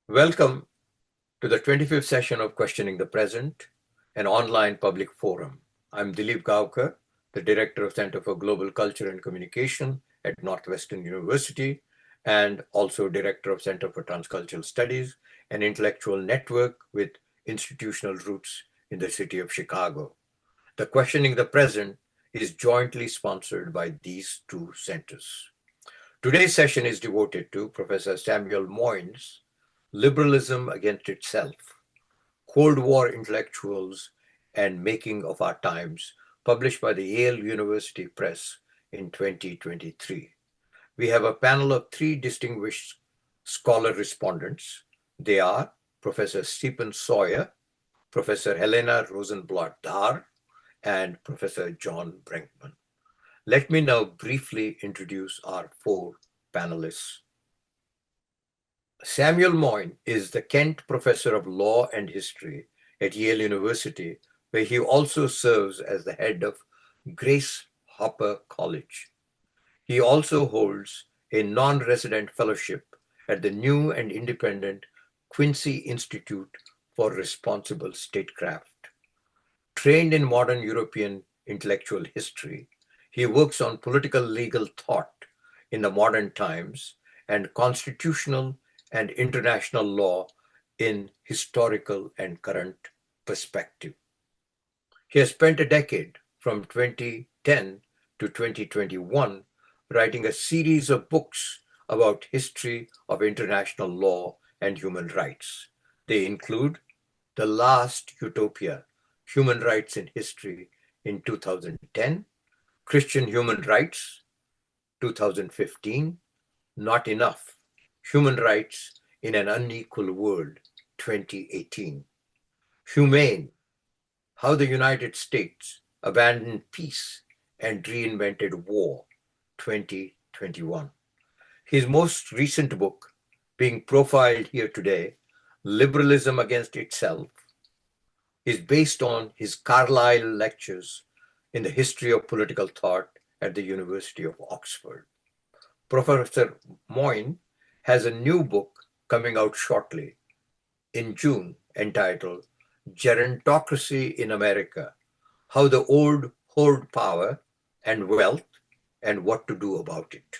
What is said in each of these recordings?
Welcome to the 25th session of Questioning the Present, an online public forum. I'm Dilip Gaonkar, the Director of Center for Global Culture and Communication at Northwestern University, and also Director of Center for Transcultural Studies, an intellectual network with institutional roots in the city of Chicago. The Questioning the Present is jointly sponsored by these two centers. Today's session is devoted to Professor Samuel Moyn's Liberalism Against Itself, Cold War Intellectuals and Making of Our Times, published by the Yale University Press in 2023. We have a panel of three distinguished scholar respondents. They are Professor Stephen Sawyer, Professor Helena Rosanblatt Dhar, and Professor John Brenkman. Let me now briefly introduce our four panelists. Samuel Moyn is the Kent Professor of Law and History at Yale University, where he also serves as the head of Grace Hopper College. He also holds a non-resident fellowship at the new and independent Quincy Institute for Responsible Statecraft. Trained in modern European intellectual history, he works on political legal thought in the modern times and constitutional and international law in historical and current perspective. He has spent a decade from 2010 to 2021 writing a series of books about history of international law and human rights. They include The Last Utopia, Human Rights in History in 2010, Christian Human Rights, 2015, Not Enough, Human Rights in an Unequal World, 2018. Humane, How the United States Abandoned Peace and Reinvented War, 2021. His most recent book, being profiled here today, Liberalism Against Itself, is based on his Carlyle lectures in the history of political thought at the University of Oxford. Professor Moyn has a new book coming out shortly in June entitled Gerontocracy in America, How the Old Hoard Power and Wealth and What to Do About It.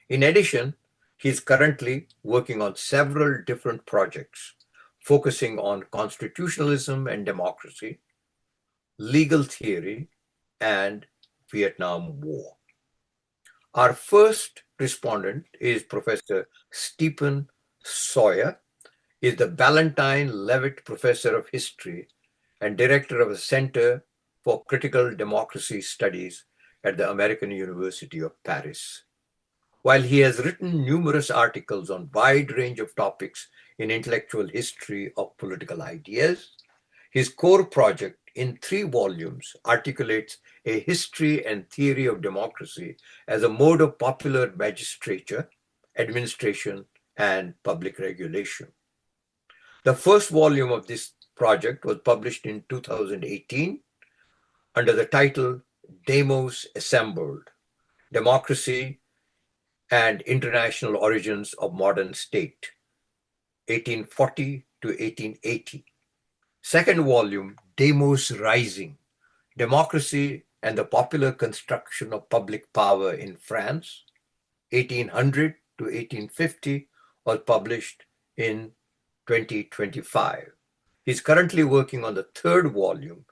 In addition, he is currently working on several different projects focusing on constitutionalism and democracy, legal theory, and Vietnam War. Our first respondent is Professor Stephen Sawyer. He is the Ballantine Leavitt Professor of History and Director of the Center for Critical Democracy Studies at the American University of Paris. While he has written numerous articles on a wide range of topics in intellectual history of political ideas, his core project in 3 volumes articulates a history and theory of democracy as a mode of popular magistrature, administration, and public regulation. The first volume of this project was published in 2018 under the title Demos Assembled, Democracy and International Origins of Modern State, 1840 to 1880. Second volume, Demos Rising, Democracy and the Popular Construction of Public Power in France, 1800 to 1850, was published in 2025. He's currently working on the third volume,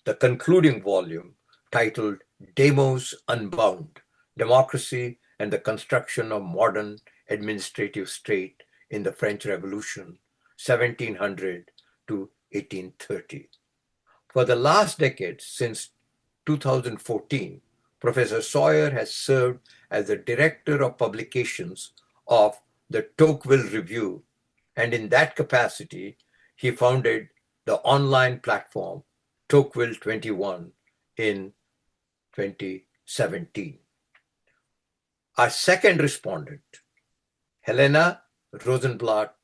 the concluding volume, titled Demos Unbound, Democracy and the Construction of Modern Administrative State in the French Revolution, 1700 to 1830. For the last decade, since 2014, Professor Sawyer has served as the Director of Publications of the Tocqueville Review, and in that capacity, he founded the online platform Tocqueville 21 in 2017. Our second respondent, Helena Rosanblatt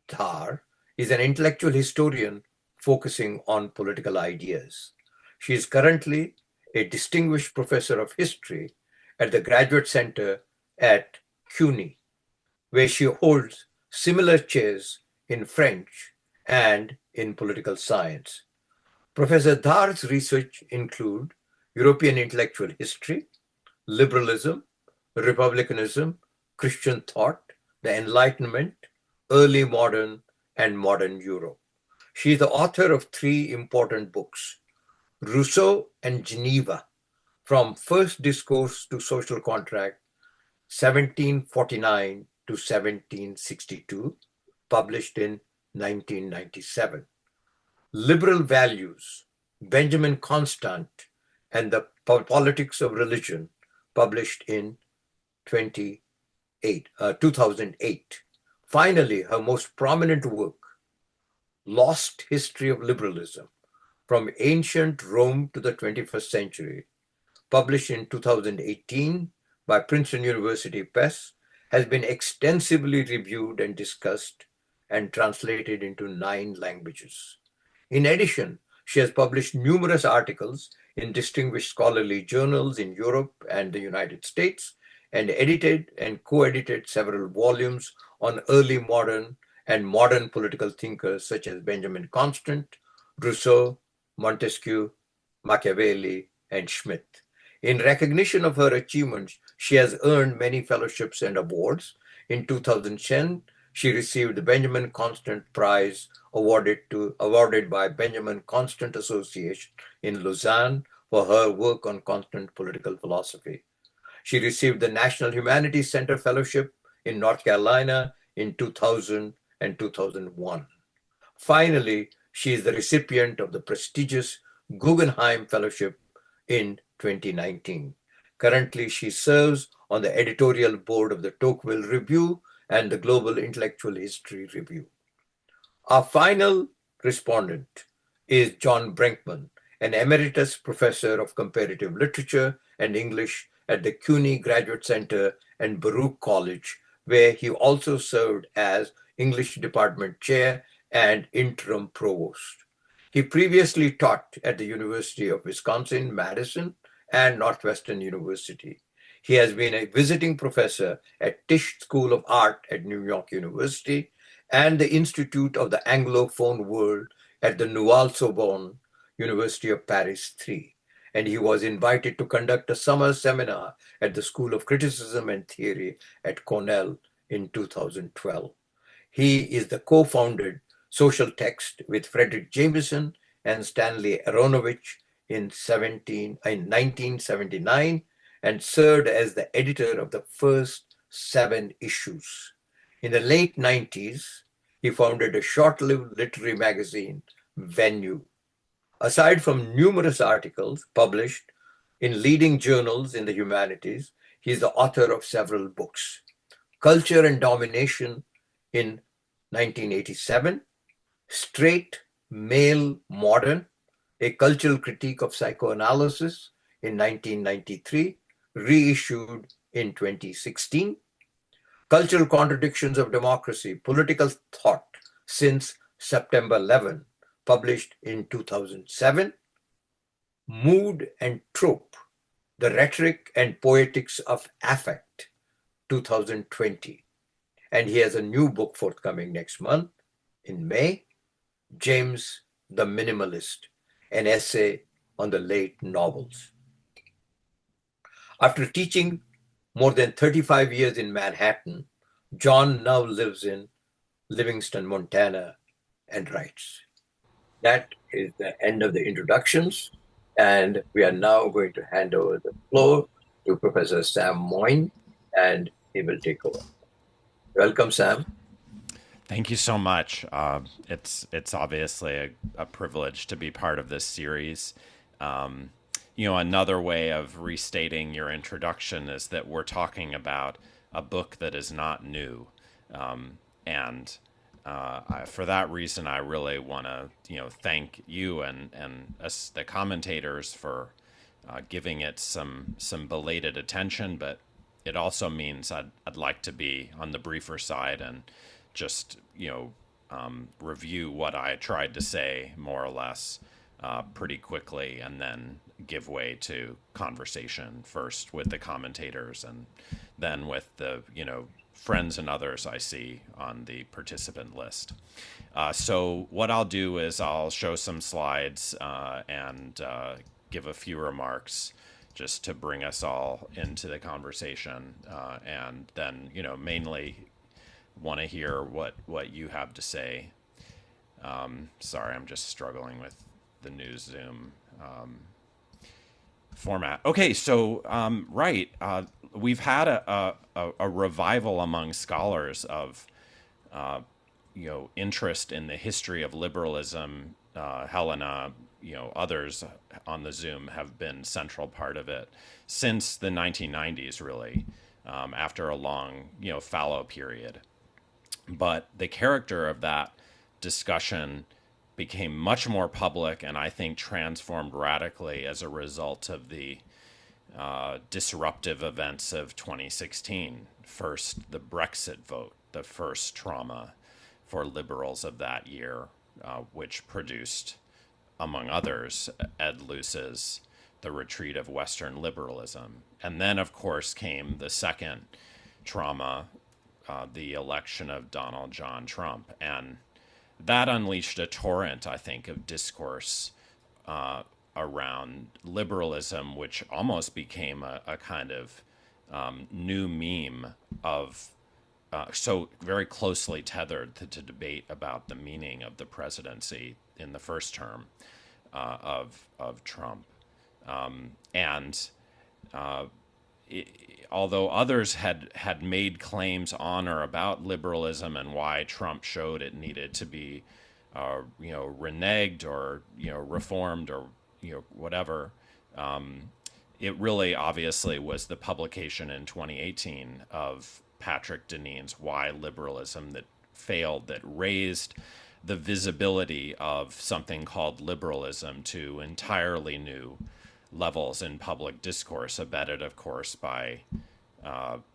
Dhar, is an intellectual historian focusing on political ideas. She is currently a distinguished professor of history at the Graduate Center at CUNY, where she holds similar chairs in French, and in political science. Professor Dhar's research include European intellectual history, liberalism, republicanism, Christian thought, the Enlightenment, early modern, and modern Europe. She is the author of three important books: Rousseau and Geneva, From First Discourse to Social Contract, 1749 to 1762, published in 1997. Liberal Values, Benjamin Constant and the Politics of Religion, published in 2008. Finally, her most prominent work, Lost History of Liberalism, From Ancient Rome to the 21st Century, published in 2018 by Princeton University Press, has been extensively reviewed and discussed and translated into 9 languages. In addition, she has published numerous articles in distinguished scholarly journals in Europe and the United States, and edited and co-edited several volumes on early modern and modern political thinkers such as Benjamin Constant, Rousseau, Montesquieu, Machiavelli, and Schmidt. In recognition of her achievements, she has earned many fellowships and awards. In 2010, she received the Benjamin Constant Prize awarded by Benjamin Constant Association in Lausanne for her work on constant political philosophy. She received the National Humanities Center Fellowship in North Carolina in 2000 and 2001. Finally, she is the recipient of the prestigious Guggenheim Fellowship in 2019. Currently, she serves on the editorial board of the Tocqueville Review and the Global Intellectual History Review. Our final respondent is John Brenkman, an emeritus professor of comparative literature and English at the CUNY Graduate Center and Baruch College, where he also served as English Department Chair and interim provost. He previously taught at the University of Wisconsin-Madison and Northwestern University. He has been a visiting professor at Tisch School of Art at New York University and the Institute of the Anglophone World at the Nouvelle Sorbonne, University of Paris III. And he was invited to conduct a summer seminar at the School of Criticism and Theory at Cornell in 2012. He is the co-founded Social Text with Frederick Jameson and Stanley Aronovich in 1979 and served as the editor of the first 7 issues. In the late 90s, he founded a short-lived literary magazine, Venue. Aside from numerous articles published in leading journals in the humanities, he is the author of several books: Culture and Domination in 1987, Straight Male Modern, A Cultural Critique of Psychoanalysis in 1993, reissued in 2016, Cultural Contradictions of Democracy, Political Thought Since September 11, published in 2007, Mood and Trope, The Rhetoric and Poetics of Affect, 2020. And he has a new book forthcoming next month in May, James the Minimalist, an essay on the late novels. After teaching more than 35 years in Manhattan, John now lives in Livingston, Montana, and writes. That is the end of the introductions, and we are now going to hand over the floor to Professor Sam Moyn, and he will take over. Welcome, Sam. Thank you so much. It's obviously a privilege to be part of this series. Another way of restating your introduction is that we're talking about a book that is not new. For that reason, I really want to, thank you and us, the commentators, for giving it some belated attention. But it also means I'd like to be on the briefer side and just, review what I tried to say more or less pretty quickly, and then give way to conversation first with the commentators and then with the, friends and others I see on the participant list. So what I'll do is I'll show some slides and give a few remarks just to bring us all into the conversation, and then, mainly want to hear what you have to say. Sorry, I'm just struggling with the new Zoom format. Okay, so right, we've had a revival among scholars of interest in the history of liberalism. Helena, others on the Zoom have been central part of it since the 1990s, really, after a long fallow period. But the character of that discussion became much more public, and I think transformed radically as a result of the disruptive events of 2016. First, the Brexit vote, the first trauma for liberals of that year, which produced, among others, Ed Luce's The Retreat of Western Liberalism. And then, of course, came the second trauma, the election of Donald John Trump. And that unleashed a torrent, I think, of discourse around liberalism, which almost became a kind of new meme of so very closely tethered to debate about the meaning of the presidency in the first term of Trump. And although others had made claims on or about liberalism and why Trump showed it needed to be, reneged or reformed or whatever, it really obviously was the publication in 2018 of Patrick Deneen's Why Liberalism that failed, that raised the visibility of something called liberalism to entirely new levels in public discourse, abetted, of course, by Barack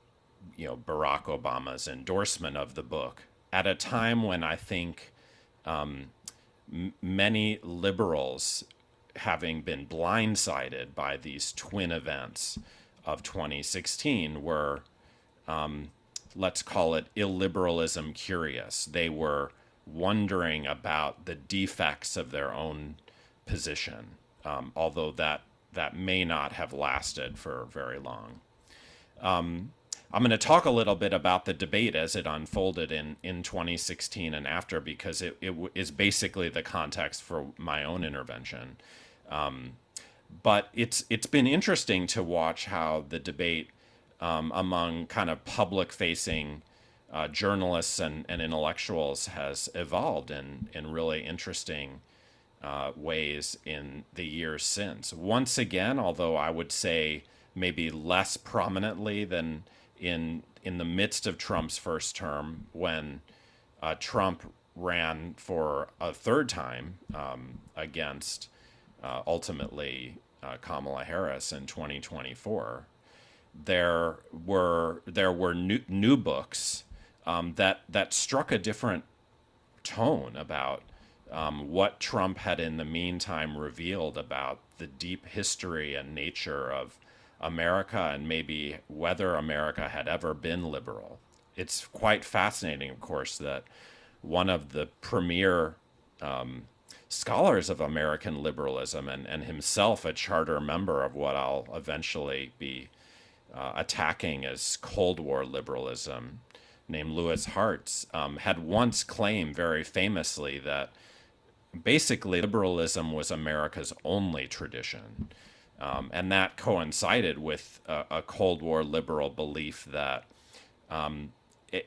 Obama's endorsement of the book at a time when I think many liberals, having been blindsided by these twin events of 2016, were, let's call it, illiberalism curious. They were wondering about the defects of their own position, although that may not have lasted for very long. I'm going to talk a little bit about the debate as it unfolded in 2016 and after, because it is basically the context for my own intervention. But it's been interesting to watch how the debate among kind of public-facing journalists and intellectuals has evolved in really interesting ways in the years since. Once again, although I would say maybe less prominently than in the midst of Trump's first term, when Trump ran for a third time against ultimately Kamala Harris in 2024. There were new books that struck a different tone about what Trump had in the meantime revealed about the deep history and nature of America, and maybe whether America had ever been liberal. It's quite fascinating, of course, that one of the premier scholars of American liberalism, and himself a charter member of what I'll eventually be attacking as Cold War liberalism, named Louis Hartz, had once claimed very famously that basically liberalism was America's only tradition. And that coincided with a Cold War liberal belief that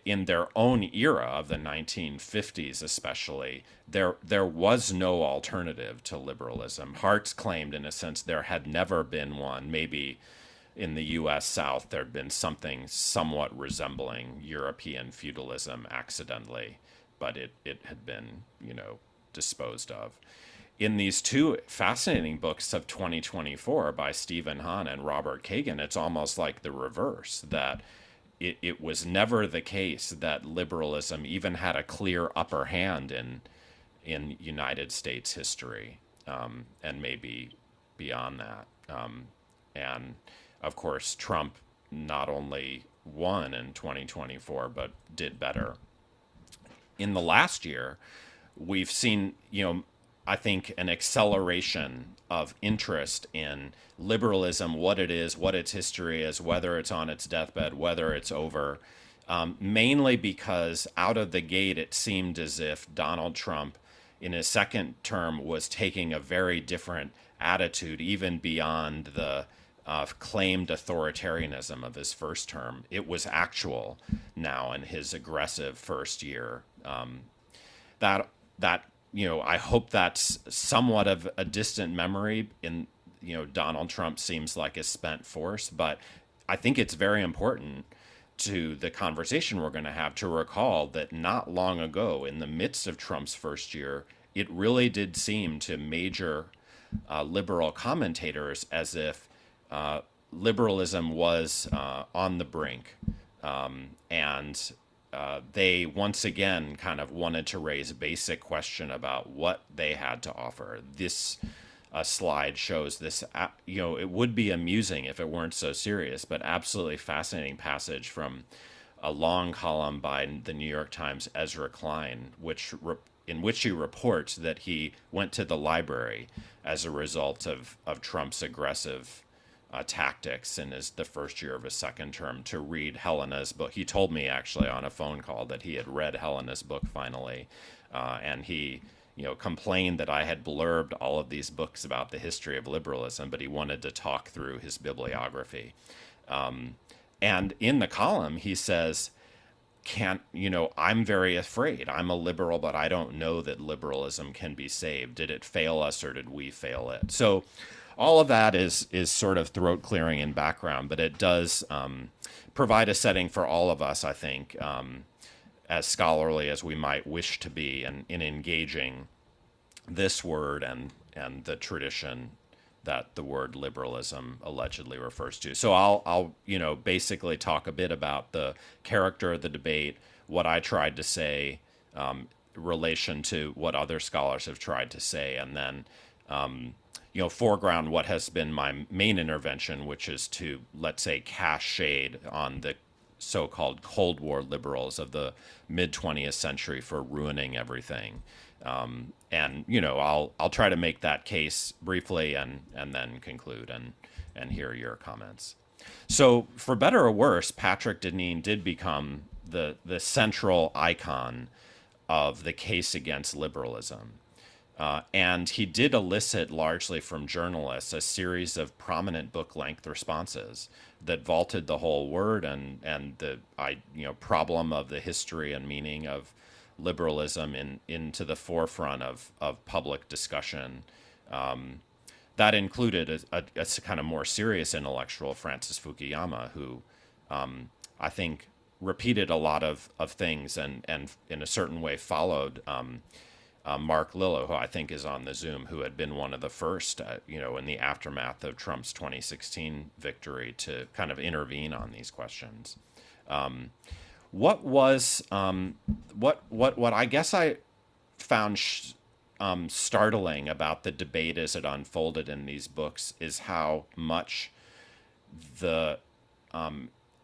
in their own era of the 1950s especially, there was no alternative to liberalism. Hartz claimed, in a sense, there had never been one. Maybe in the U.S. South there'd been something somewhat resembling European feudalism accidentally, but it had been, disposed of. In these two fascinating books of 2024 by Stephen Hahn and Robert Kagan, it's almost like the reverse, that it was never the case that liberalism even had a clear upper hand in United States history, and maybe beyond that. And of course, Trump not only won in 2024, but did better. In the last year, we've seen, I think an acceleration of interest in liberalism, what it is, what its history is, whether it's on its deathbed, whether it's over. Mainly because out of the gate, it seemed as if Donald Trump, in his second term, was taking a very different attitude, even beyond the claimed authoritarianism of his first term. It was actual now in his aggressive first year. That that I hope that's somewhat of a distant memory. In Donald Trump seems like a spent force, but I think it's very important to the conversation we're going to have to recall that not long ago, in the midst of Trump's first year, it really did seem to major liberal commentators as if liberalism was on the brink. And they once again kind of wanted to raise a basic question about what they had to offer. This slide shows this, it would be amusing if it weren't so serious, but absolutely fascinating passage from a long column by the New York Times' Ezra Klein, in which he reports that he went to the library as a result of Trump's aggressive tactics in the first year of his second term to read Helena's book. He told me actually on a phone call that he had read Helena's book finally, and he complained that I had blurbed all of these books about the history of liberalism, but he wanted to talk through his bibliography. And in the column, he says, I'm very afraid. I'm a liberal, but I don't know that liberalism can be saved. Did it fail us or did we fail it? So all of that is sort of throat clearing in background, but it does provide a setting for all of us, I think, as scholarly as we might wish to be in engaging this word and the tradition that the word liberalism allegedly refers to. So I'll basically talk a bit about the character of the debate, what I tried to say, relation to what other scholars have tried to say, and then foreground what has been my main intervention, which is to, let's say, cast shade on the so-called Cold War liberals of the mid-20th century for ruining everything. And I'll try to make that case briefly and then conclude and hear your comments. So for better or worse, Patrick Deneen did become the central icon of the case against liberalism. And he did elicit, largely from journalists, a series of prominent book-length responses that vaulted the whole word and the problem of the history and meaning of liberalism into the forefront of public discussion. That included a kind of more serious intellectual, Francis Fukuyama, who I think repeated a lot of things and in a certain way followed Mark Lillo, who I think is on the Zoom, who had been one of the first, in the aftermath of Trump's 2016 victory to kind of intervene on these questions. What I guess I found startling about the debate as it unfolded in these books is how much the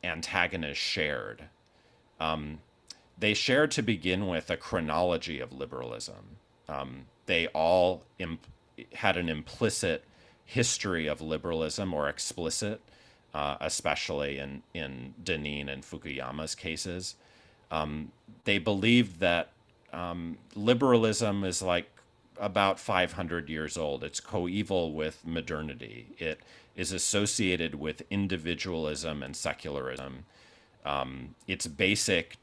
antagonists shared. They shared, to begin with, a chronology of liberalism. They all had an implicit history of liberalism, or explicit, especially in Deneen and Fukuyama's cases. They believed that liberalism is like about 500 years old. It's coeval with modernity. It is associated with individualism and secularism. Its basic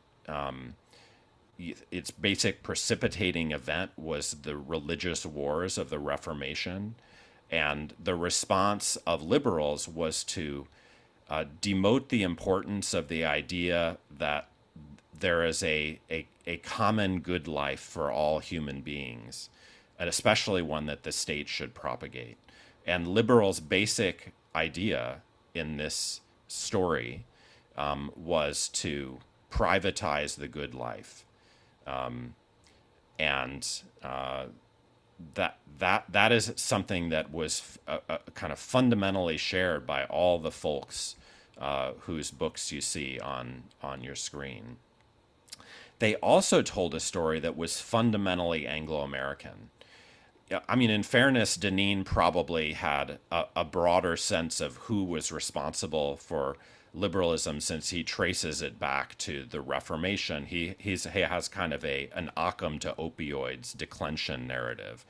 precipitating event was the religious wars of the Reformation, and the response of liberals was to demote the importance of the idea that there is a common good life for all human beings, and especially one that the state should propagate. And liberals' basic idea in this story was to privatize the good life, and that is something that was kind of fundamentally shared by all the folks whose books you see on your screen. They also told a story that was fundamentally Anglo-American. Yeah, I mean, in fairness, Deneen probably had a broader sense of who was responsible for liberalism, since he traces it back to the Reformation. He has kind of an Occam to opioids declension narrative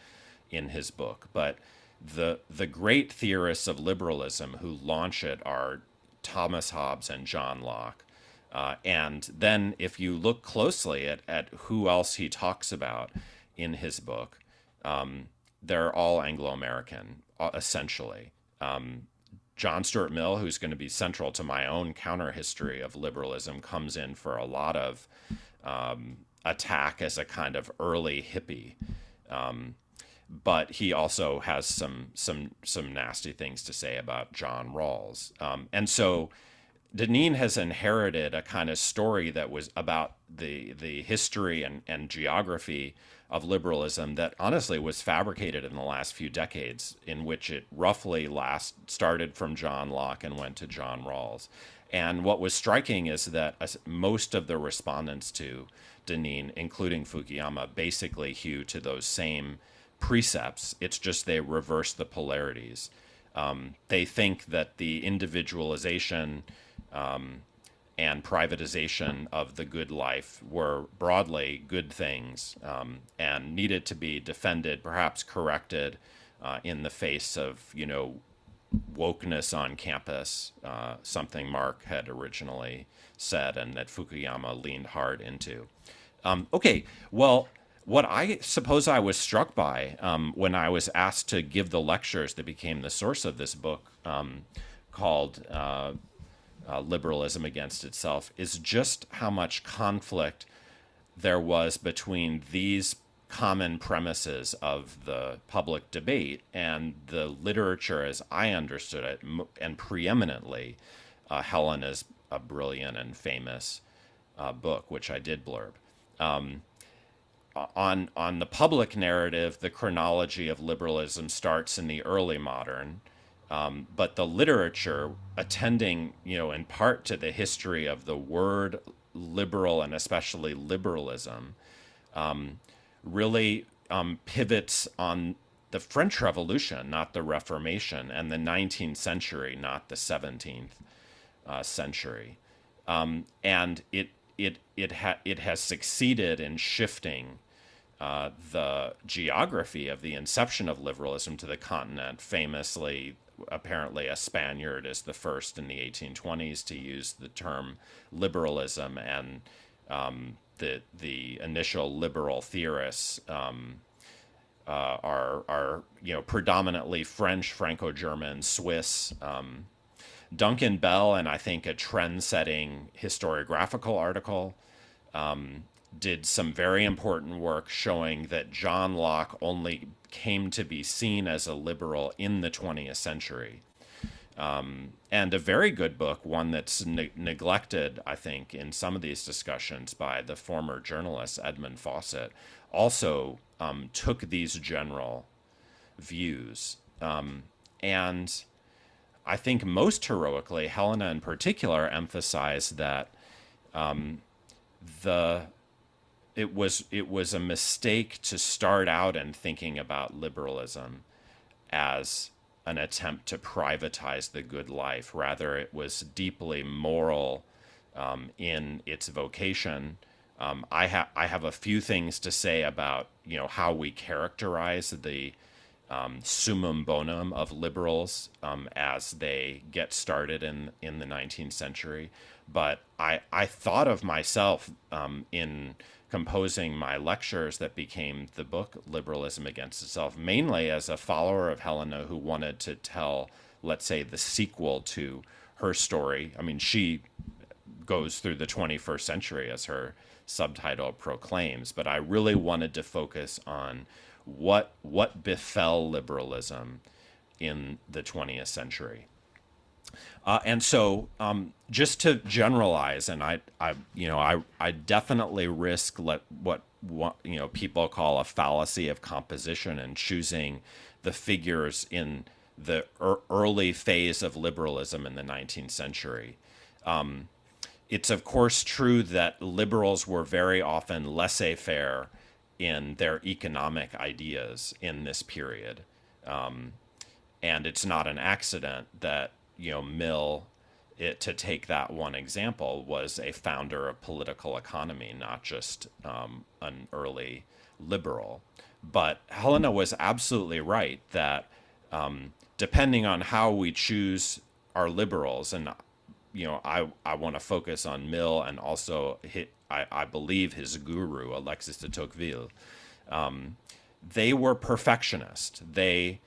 in his book. But the great theorists of liberalism who launch it are Thomas Hobbes and John Locke. And then if you look closely at who else he talks about in his book, they're all Anglo-American, essentially. John Stuart Mill, who's going to be central to my own counter history of liberalism, comes in for a lot of attack as a kind of early hippie. But he also has some nasty things to say about John Rawls. And so Deneen has inherited a kind of story that was about the history and geography of liberalism that honestly was fabricated in the last few decades, in which it roughly started from John Locke and went to John Rawls. And what was striking is that most of the respondents to Deneen, including Fukuyama, basically hew to those same precepts. It's just they reverse the polarities. They think that the individualization and privatization of the good life were broadly good things, and needed to be defended, perhaps corrected, in the face of, wokeness on campus, something Mark had originally said and that Fukuyama leaned hard into. Okay, well, what I suppose I was struck by when I was asked to give the lectures that became the source of this book, called Liberalism Against Itself, is just how much conflict there was between these common premises of the public debate and the literature as I understood it, and preeminently Helena's a brilliant and famous book, which I did blurb. On the public narrative, the chronology of liberalism starts in the early modern, but the literature, attending, in part to the history of the word liberal and especially liberalism, really pivots on the French Revolution, not the Reformation, and the 19th century, not the 17th century. And it has succeeded in shifting the geography of the inception of liberalism to the continent. Famously, apparently, a Spaniard is the first in the 1820s to use the term liberalism, and the initial liberal theorists are predominantly French, Franco-German, Swiss. Duncan Bell, and I think a trend-setting historiographical article, did some very important work showing that John Locke only came to be seen as a liberal in the 20th century. And a very good book, one that's neglected, I think, in some of these discussions by the former journalist Edmund Fawcett, also took these general views. And I think most heroically, Helena in particular emphasized that it was a mistake to start out in thinking about liberalism as an attempt to privatize the good life. Rather, it was deeply moral in its vocation. I have a few things to say about how we characterize the summum bonum of liberals as they get started in the 19th century. But I thought of myself in composing my lectures that became the book Liberalism Against Itself, mainly as a follower of Helena who wanted to tell, let's say, the sequel to her story. I mean, she goes through the 21st century, as her subtitle proclaims, but I really wanted to focus on what befell liberalism in the 20th century. And so, just to generalize, and I definitely risk what people call a fallacy of composition, and choosing the figures in the early phase of liberalism in the 19th century. It's of course true that liberals were very often laissez-faire in their economic ideas in this period. And it's not an accident that, Mill, to take that one example, was a founder of political economy, not just an early liberal. But Helena was absolutely right that depending on how we choose our liberals, and I want to focus on Mill and also I believe his guru Alexis de Tocqueville. They were perfectionist. They,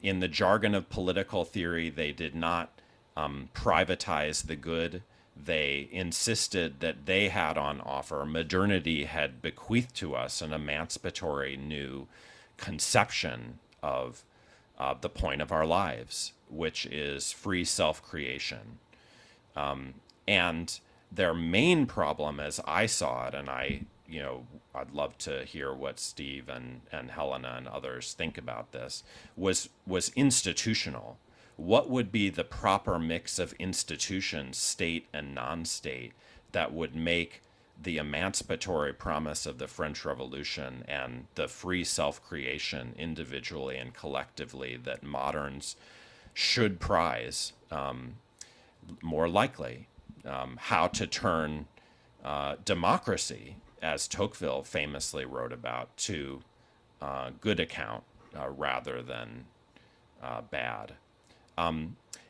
in the jargon of political theory, they did not privatize the good. They insisted that they had on offer. Modernity had bequeathed to us an emancipatory new conception of the point of our lives, which is free self-creation. And their main problem, as I saw it, and I'd love to hear what Steve and Helena and others think about this, was institutional. What would be the proper mix of institutions, state and non-state, that would make the emancipatory promise of the French Revolution and the free self-creation individually and collectively that moderns should prize more likely? How to turn democracy, as Tocqueville famously wrote about, to good account rather than bad.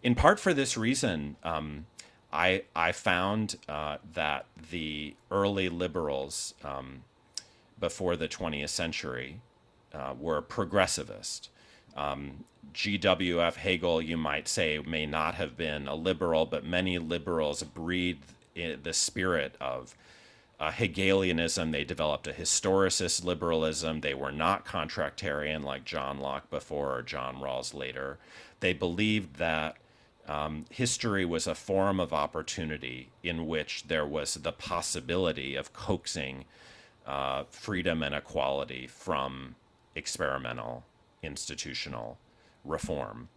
In part for this reason, I found that the early liberals before the 20th century were progressivist. G.W.F. Hegel, you might say, may not have been a liberal, but many liberals breathed the spirit of Hegelianism. They developed a historicist liberalism. They were not contractarian like John Locke before or John Rawls later. They believed that history was a forum of opportunity in which there was the possibility of coaxing freedom and equality from experimental institutional reform.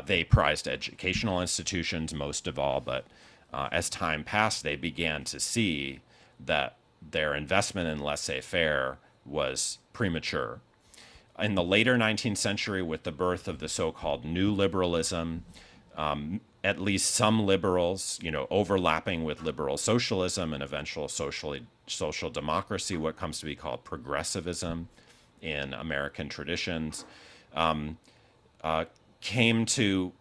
They prized educational institutions most of all, but as time passed, they began to see that their investment in laissez-faire was premature. In the later 19th century, with the birth of the so-called new liberalism, at least some liberals, overlapping with liberal socialism and eventual social democracy, what comes to be called progressivism in American traditions, came to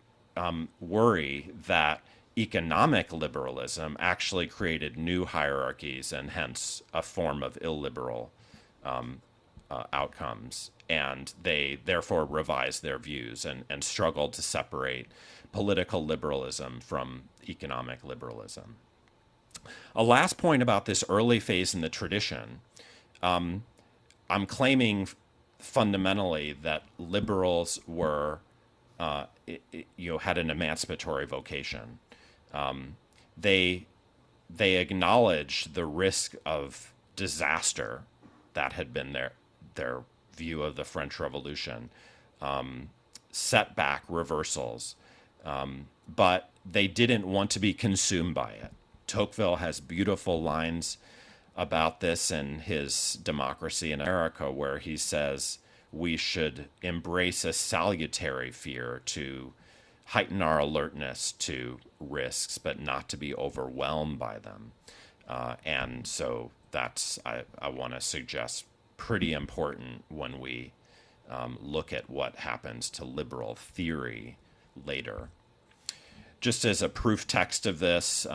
worry that economic liberalism actually created new hierarchies and hence a form of illiberal outcomes. And they therefore revised their views and struggled to separate political liberalism from economic liberalism. A last point about this early phase in the tradition. I'm claiming fundamentally that liberals were, had an emancipatory vocation. They acknowledged the risk of disaster that had been their view of the French Revolution, setback, reversals, but they didn't want to be consumed by it. Tocqueville has beautiful lines about this in his Democracy in America, where he says we should embrace a salutary fear to heighten our alertness to risks, but not to be overwhelmed by them. And so that's, I want to suggest, pretty important when we look at what happens to liberal theory later. Just as a proof text of this,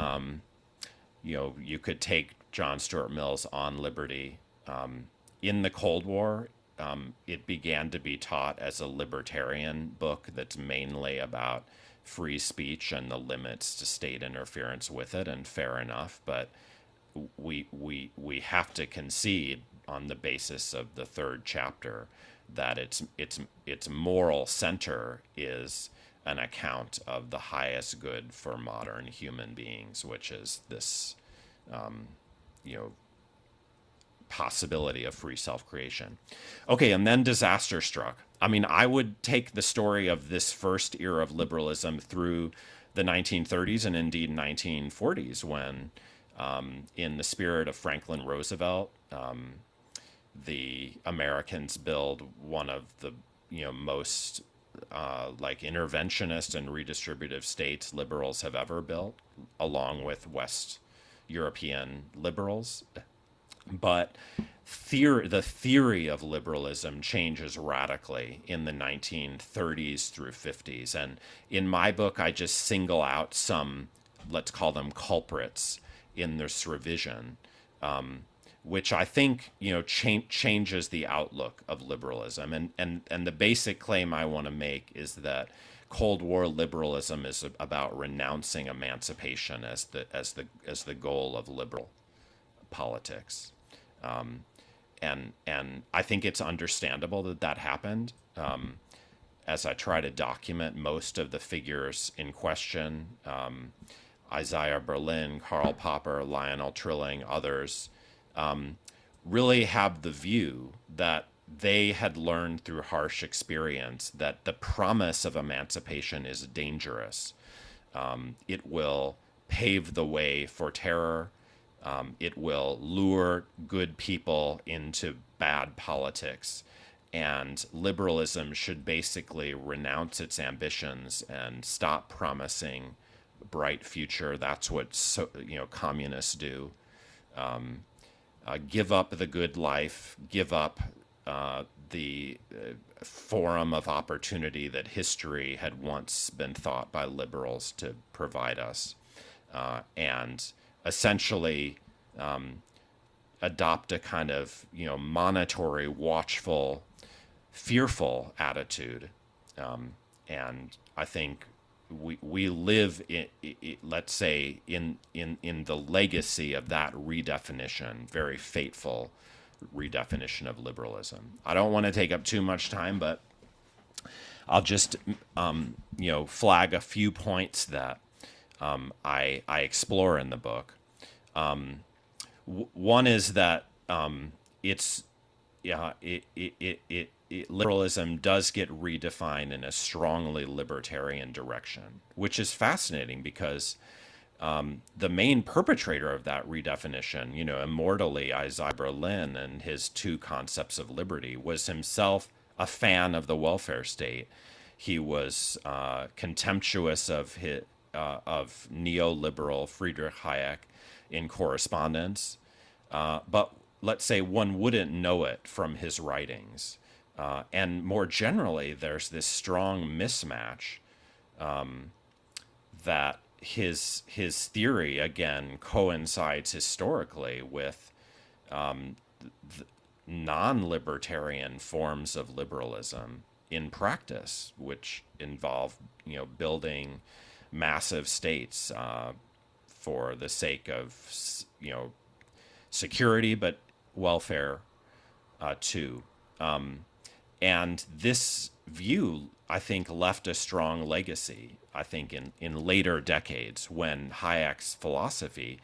you could take John Stuart Mill's On Liberty. In the Cold War, it began to be taught as a libertarian book that's mainly about free speech and the limits to state interference with it, and fair enough, but we have to concede on the basis of the third chapter that its moral center is an account of the highest good for modern human beings, which is this possibility of free self-creation. Okay, and then disaster struck. I mean, I would take the story of this first era of liberalism through the 1930s and indeed 1940s, when, in the spirit of Franklin Roosevelt, the Americans build one of the most like interventionist and redistributive states liberals have ever built, along with West European liberals. But the theory of liberalism changes radically in the 1930s through 50s. And in my book, I just single out some, let's call them culprits in this revision, which I think changes the outlook of liberalism. And the basic claim I want to make is that Cold War liberalism is about renouncing emancipation as the goal of liberal politics. And I think it's understandable that that happened. As I try to document most of the figures in question, Isaiah Berlin, Karl Popper, Lionel Trilling, others, really have the view that they had learned through harsh experience that the promise of emancipation is dangerous. It will pave the way for terror. It will lure good people into bad politics. And liberalism should basically renounce its ambitions and stop promising a bright future. That's what communists do. Give up the good life, give up the forum of opportunity that history had once been thought by liberals to provide us, and essentially adopt a kind of monitory, watchful, fearful attitude. And I think we live in, let's say, in the legacy of that redefinition, very fateful redefinition of liberalism. I don't want to take up too much time, but I'll just flag a few points that I explore in the book. One is that liberalism does get redefined in a strongly libertarian direction, which is fascinating because the main perpetrator of that redefinition, immortally Isaiah Berlin and his two concepts of liberty, was himself a fan of the welfare state. He was contemptuous of neoliberal Friedrich Hayek in Correspondence, but let's say one wouldn't know it from his writings. And more generally, there's this strong mismatch that his theory, again, coincides historically with non-libertarian forms of liberalism in practice, which involve building massive states for the sake of security, but welfare too. And this view, I think, left a strong legacy, I think, in later decades when Hayek's philosophy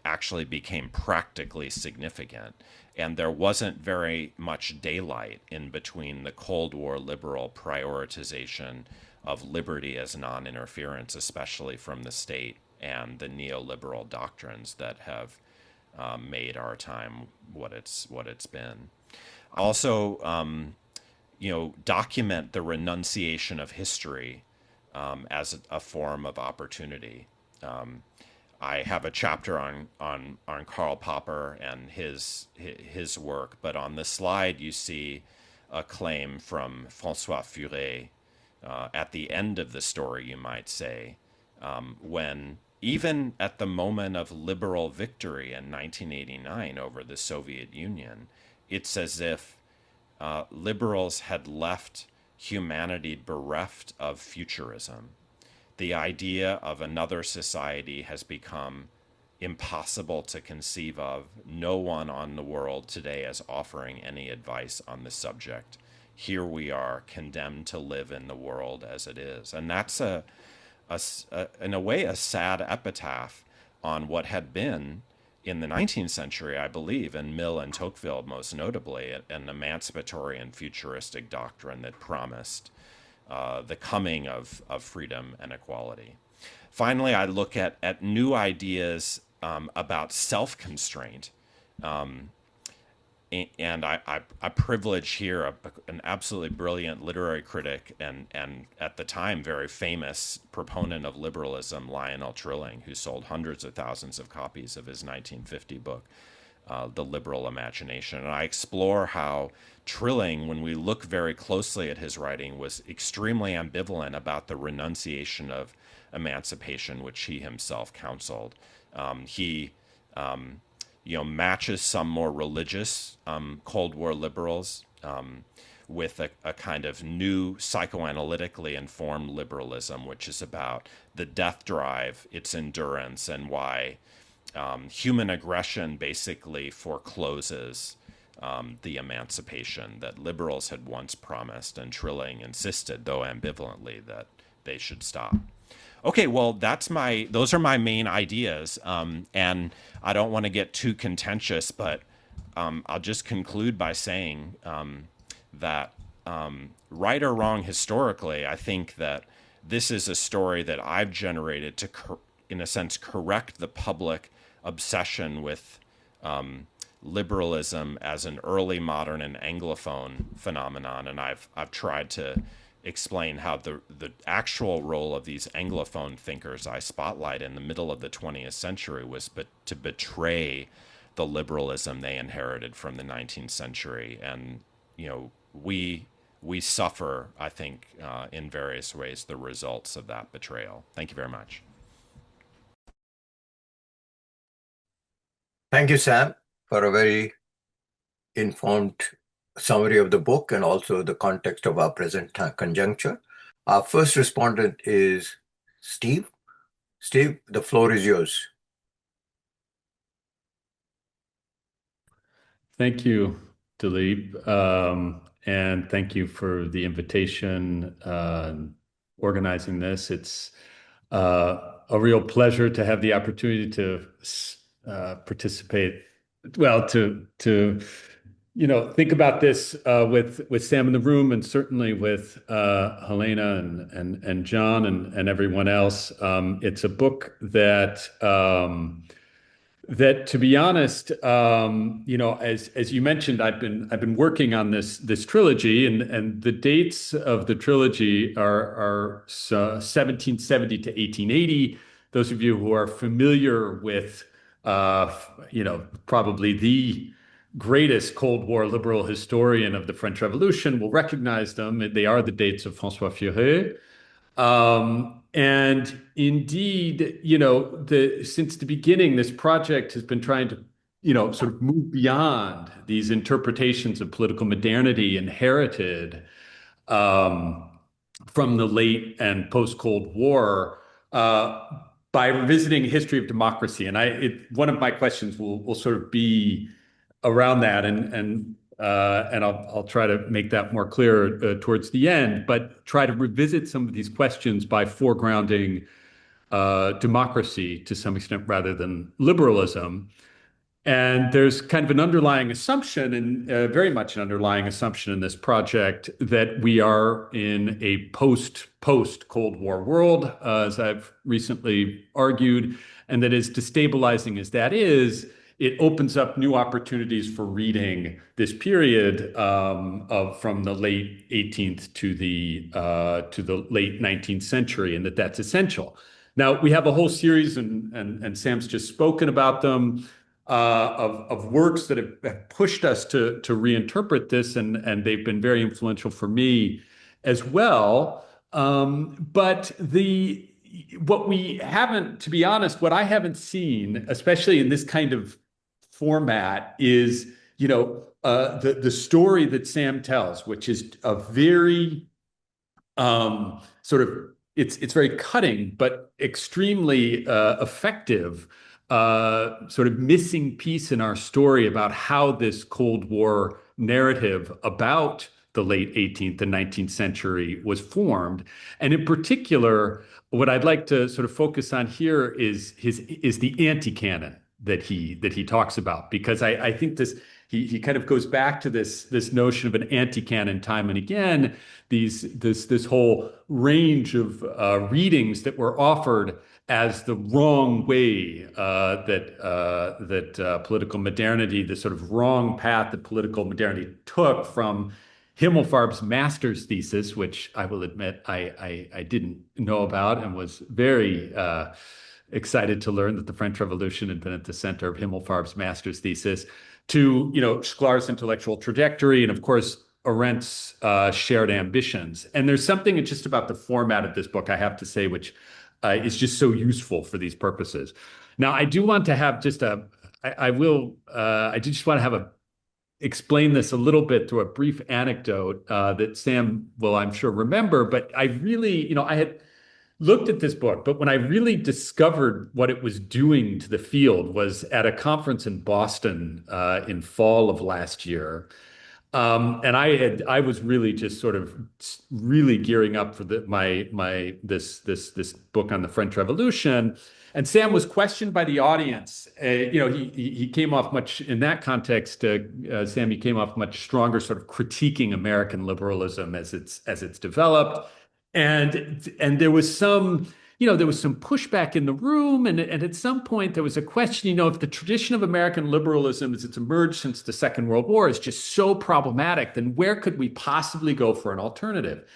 actually became practically significant. And there wasn't very much daylight in between the Cold War liberal prioritization of liberty as non-interference, especially from the state, and the neoliberal doctrines that have made our time what it's been. Also, document the renunciation of history as a form of opportunity. I have a chapter on Karl Popper and his work, but on the slide you see a claim from François Furet at the end of the story, you might say, when even at the moment of liberal victory in 1989 over the Soviet Union, it's as if liberals had left humanity bereft of futurism. The idea of another society has become impossible to conceive of. No one on the world today is offering any advice on the subject. Here we are, condemned to live in the world as it is. And that's in a way, a sad epitaph on what had been in the 19th century, I believe, in Mill and Tocqueville most notably, an emancipatory and futuristic doctrine that promised the coming of freedom and equality. Finally, I look at new ideas about self-constraint. And I privilege here an absolutely brilliant literary critic and at the time very famous proponent of liberalism, Lionel Trilling, who sold hundreds of thousands of copies of his 1950 book, The Liberal Imagination. And I explore how Trilling, when we look very closely at his writing, was extremely ambivalent about the renunciation of emancipation, which he himself counseled. He matches some more religious Cold War liberals with a kind of new psychoanalytically informed liberalism, which is about the death drive, its endurance, and why human aggression basically forecloses the emancipation that liberals had once promised, and Trilling insisted, though ambivalently, that they should stop. Okay, well, those are my main ideas, and I don't want to get too contentious, but I'll just conclude by saying that right or wrong historically, I think that this is a story that I've generated to, in a sense, correct the public obsession with liberalism as an early modern and Anglophone phenomenon, and I've tried to explain how the actual role of these Anglophone thinkers I spotlight in the middle of the 20th century was to betray the liberalism they inherited from the 19th century. And, we suffer, I think, in various ways, the results of that betrayal. Thank you very much. Thank you, Sam, for a very informed summary of the book and also the context of our present conjuncture. Our first respondent is Steve. Steve, the floor is yours. Thank you, Dilip, and thank you for the invitation, organizing this. It's a real pleasure to have the opportunity to participate. Well, to think about this with Sam in the room, and certainly with Helena and John and everyone else. It's a book that to be honest, as you mentioned, I've been working on this trilogy, and the dates of the trilogy are 1770 to 1880. Those of you who are familiar with, probably the greatest Cold War liberal historian of the French Revolution will recognize them. They are the dates of François Furet. And indeed, since the beginning, this project has been trying to, sort of move beyond these interpretations of political modernity inherited from the late and post-Cold War by revisiting history of democracy. And one of my questions will sort of be around that, and I'll try to make that more clear towards the end, but try to revisit some of these questions by foregrounding democracy to some extent rather than liberalism. And there's kind of an underlying assumption, and very much an underlying assumption in this project, that we are in a post-Cold War world, as I've recently argued, and that as destabilizing as that is, it opens up new opportunities for reading this period from the late 18th to the late 19th century, and that's essential. Now, we have a whole series, and Sam's just spoken about them, of works that have pushed us to reinterpret this, and they've been very influential for me as well. But what we haven't, to be honest, what I haven't seen, especially in this kind of format, is the story that Sam tells, which is a very it's very cutting but extremely effective sort of missing piece in our story about how this Cold War narrative about the late 18th and 19th century was formed. And in particular, what I'd like to sort of focus on here is the anti-canon. he talks about, because I think he kind of goes back to this notion of an anti-canon time and again, this whole range of readings that were offered as the wrong way that political modernity, the sort of wrong path that political modernity took from Himmelfarb's master's thesis, which I will admit I didn't know about and was very excited to learn that the French Revolution had been at the center of Himmelfarb's master's thesis, to Sklar's intellectual trajectory, and of course Arendt's shared ambitions. And there's something just about the format of this book, I have to say, which is just so useful for these purposes. Now, I do want to have just I just want to have explain this a little bit through a brief anecdote that Sam will, I'm sure, remember. But I really, I had looked at this book, but when I really discovered what it was doing to the field was at a conference in Boston in fall of last year. And I was really just sort of really gearing up for this book on the French Revolution. And Sam was questioned by the audience. He came off much in that context. Sam, he came off much stronger, sort of critiquing American liberalism as it's developed. And there was some pushback in the room, and at some point there was a question, if the tradition of American liberalism as it's emerged since the Second World War is just so problematic, then where could we possibly go for an alternative?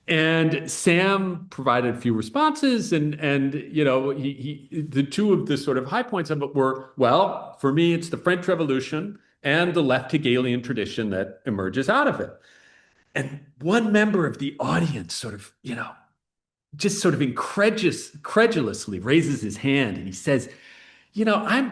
And Sam provided a few responses, and the two of the sort of high points of it were, well, for me, it's the French Revolution and the left Hegelian tradition that emerges out of it. And one member of the audience sort of, just sort of incredulously raises his hand and he says, I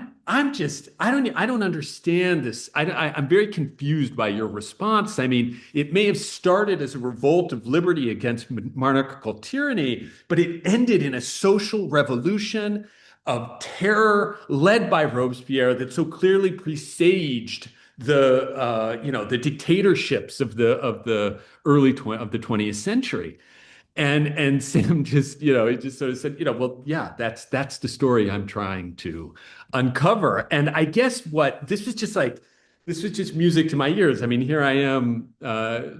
don't understand this. I'm very confused by your response. I mean, it may have started as a revolt of liberty against monarchical tyranny, but it ended in a social revolution of terror led by Robespierre that so clearly presaged the dictatorships of the early 20th century. And Sam just, he just sort of said, well, yeah, that's the story I'm trying to uncover. And I guess this was just music to my ears. I mean, here I am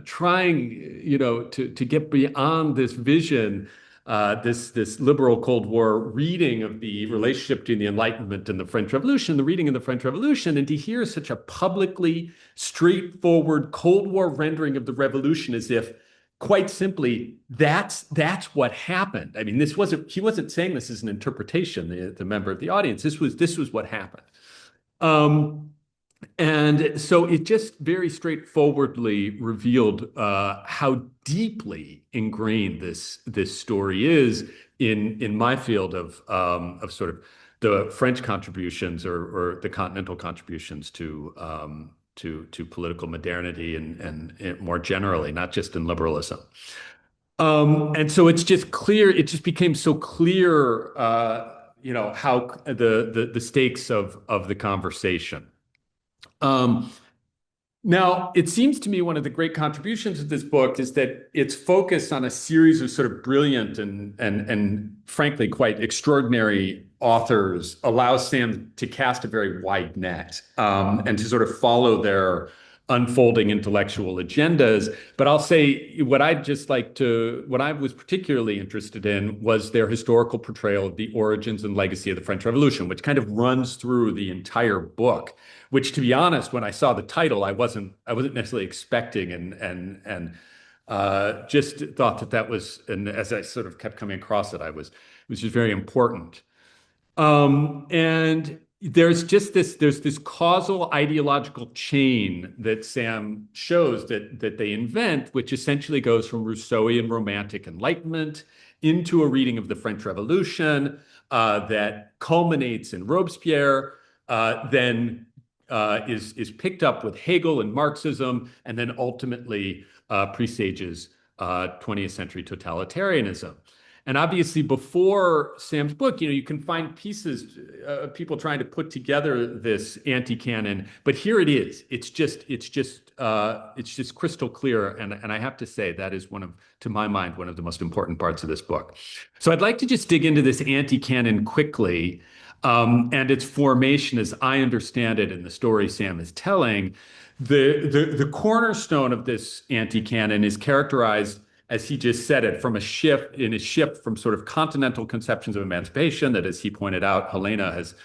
trying, to get beyond this vision, this liberal Cold War reading of the relationship between the Enlightenment and the French Revolution, the reading of the French Revolution, and to hear such a publicly straightforward Cold War rendering of the revolution as if, quite simply, that's what happened. I mean, he wasn't saying this as an interpretation, the member of the audience. This was what happened. And so it just very straightforwardly revealed how deeply ingrained this story is in my field of sort of the French contributions or the continental contributions to political modernity and more generally, not just in liberalism. And so it's just clear. It just became so clear, how the stakes of the conversation. Now, it seems to me one of the great contributions of this book is that it's focused on a series of sort of brilliant and frankly quite extraordinary authors, allows Sam to cast a very wide net and to sort of follow their unfolding intellectual agendas. But I'll say what I was particularly interested in was their historical portrayal of the origins and legacy of the French Revolution, which kind of runs through the entire book, which, to be honest, when I saw the title, I wasn't necessarily expecting and just thought that was, and as I sort of kept coming across it, it was just very important. And there's this causal ideological chain that Sam shows that they invent, which essentially goes from Rousseauian Romantic Enlightenment into a reading of the French Revolution that culminates in Robespierre, then is picked up with Hegel and Marxism, and then ultimately presages 20th century totalitarianism. And obviously, before Sam's book, you can find pieces, people trying to put together this anti-canon, but here it is. It's just crystal clear, and I have to say that is to my mind, one of the most important parts of this book. So I'd like to just dig into this anti-canon quickly, and its formation, as I understand it in the story Sam is telling, the cornerstone of this anti-canon is characterized, as he just said it, from a shift from sort of continental conceptions of emancipation that, as he pointed out, Helena has,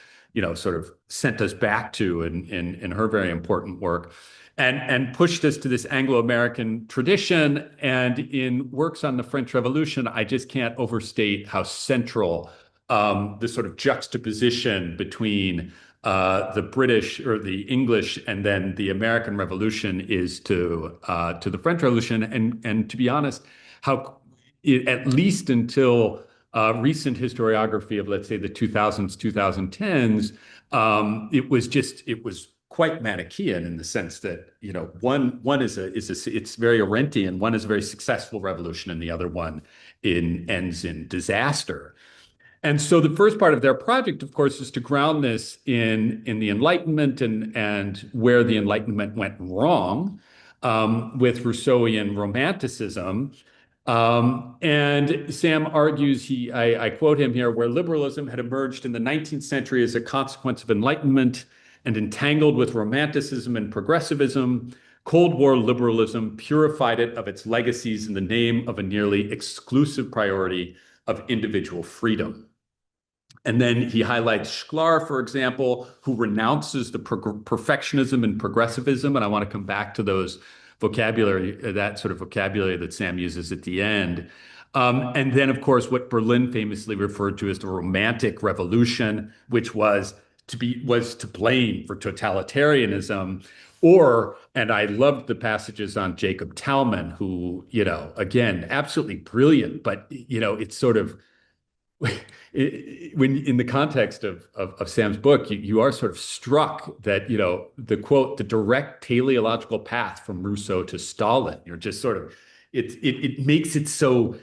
sort of sent us back to in her very important work, and pushed us to this Anglo-American tradition. And in works on the French Revolution, I just can't overstate how central the sort of juxtaposition between the British or the English and then the American Revolution is to the French Revolution, and to be honest, how at least until recent historiography of, let's say, the 2000s, 2010s, it was quite Manichaean in the sense that one is it's very Arendtian, one is a very successful revolution, and the other one ends in disaster. And so the first part of their project, of course, is to ground this in the Enlightenment and where the Enlightenment went wrong with Rousseauian Romanticism. And Sam argues, I quote him here, where liberalism had emerged in the 19th century as a consequence of Enlightenment and entangled with Romanticism and progressivism, Cold War liberalism purified it of its legacies in the name of a nearly exclusive priority of individual freedom. And then he highlights Sklar, for example, who renounces the perfectionism and progressivism. And I want to come back to that sort of vocabulary that Sam uses at the end. And then, of course, what Berlin famously referred to as the Romantic Revolution, which was to blame for totalitarianism. And I loved the passages on Jacob Talman, who, again, absolutely brilliant, but, it's sort of, when in the context of Sam's book, you are sort of struck that, the quote, the direct teleological path from Rousseau to Stalin, you're just sort of, it makes it so,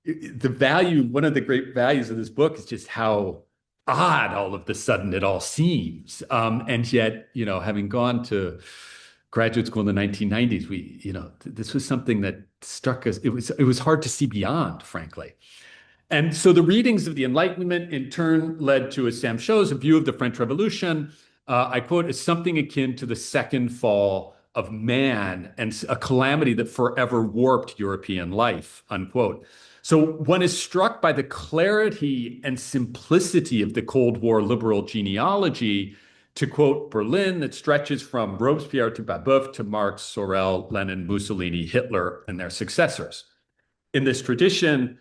one of the great values of this book is just how odd all of the sudden it all seems. And yet, having gone to graduate school in the 1990s, this was something that struck us. It was hard to see beyond, frankly. And so the readings of the Enlightenment in turn led to, as Sam shows, a view of the French Revolution, I quote, as something akin to the second fall of man and a calamity that forever warped European life, unquote. So one is struck by the clarity and simplicity of the Cold War liberal genealogy, to quote Berlin, that stretches from Robespierre to Babeuf to Marx, Sorel, Lenin, Mussolini, Hitler, and their successors. In this tradition,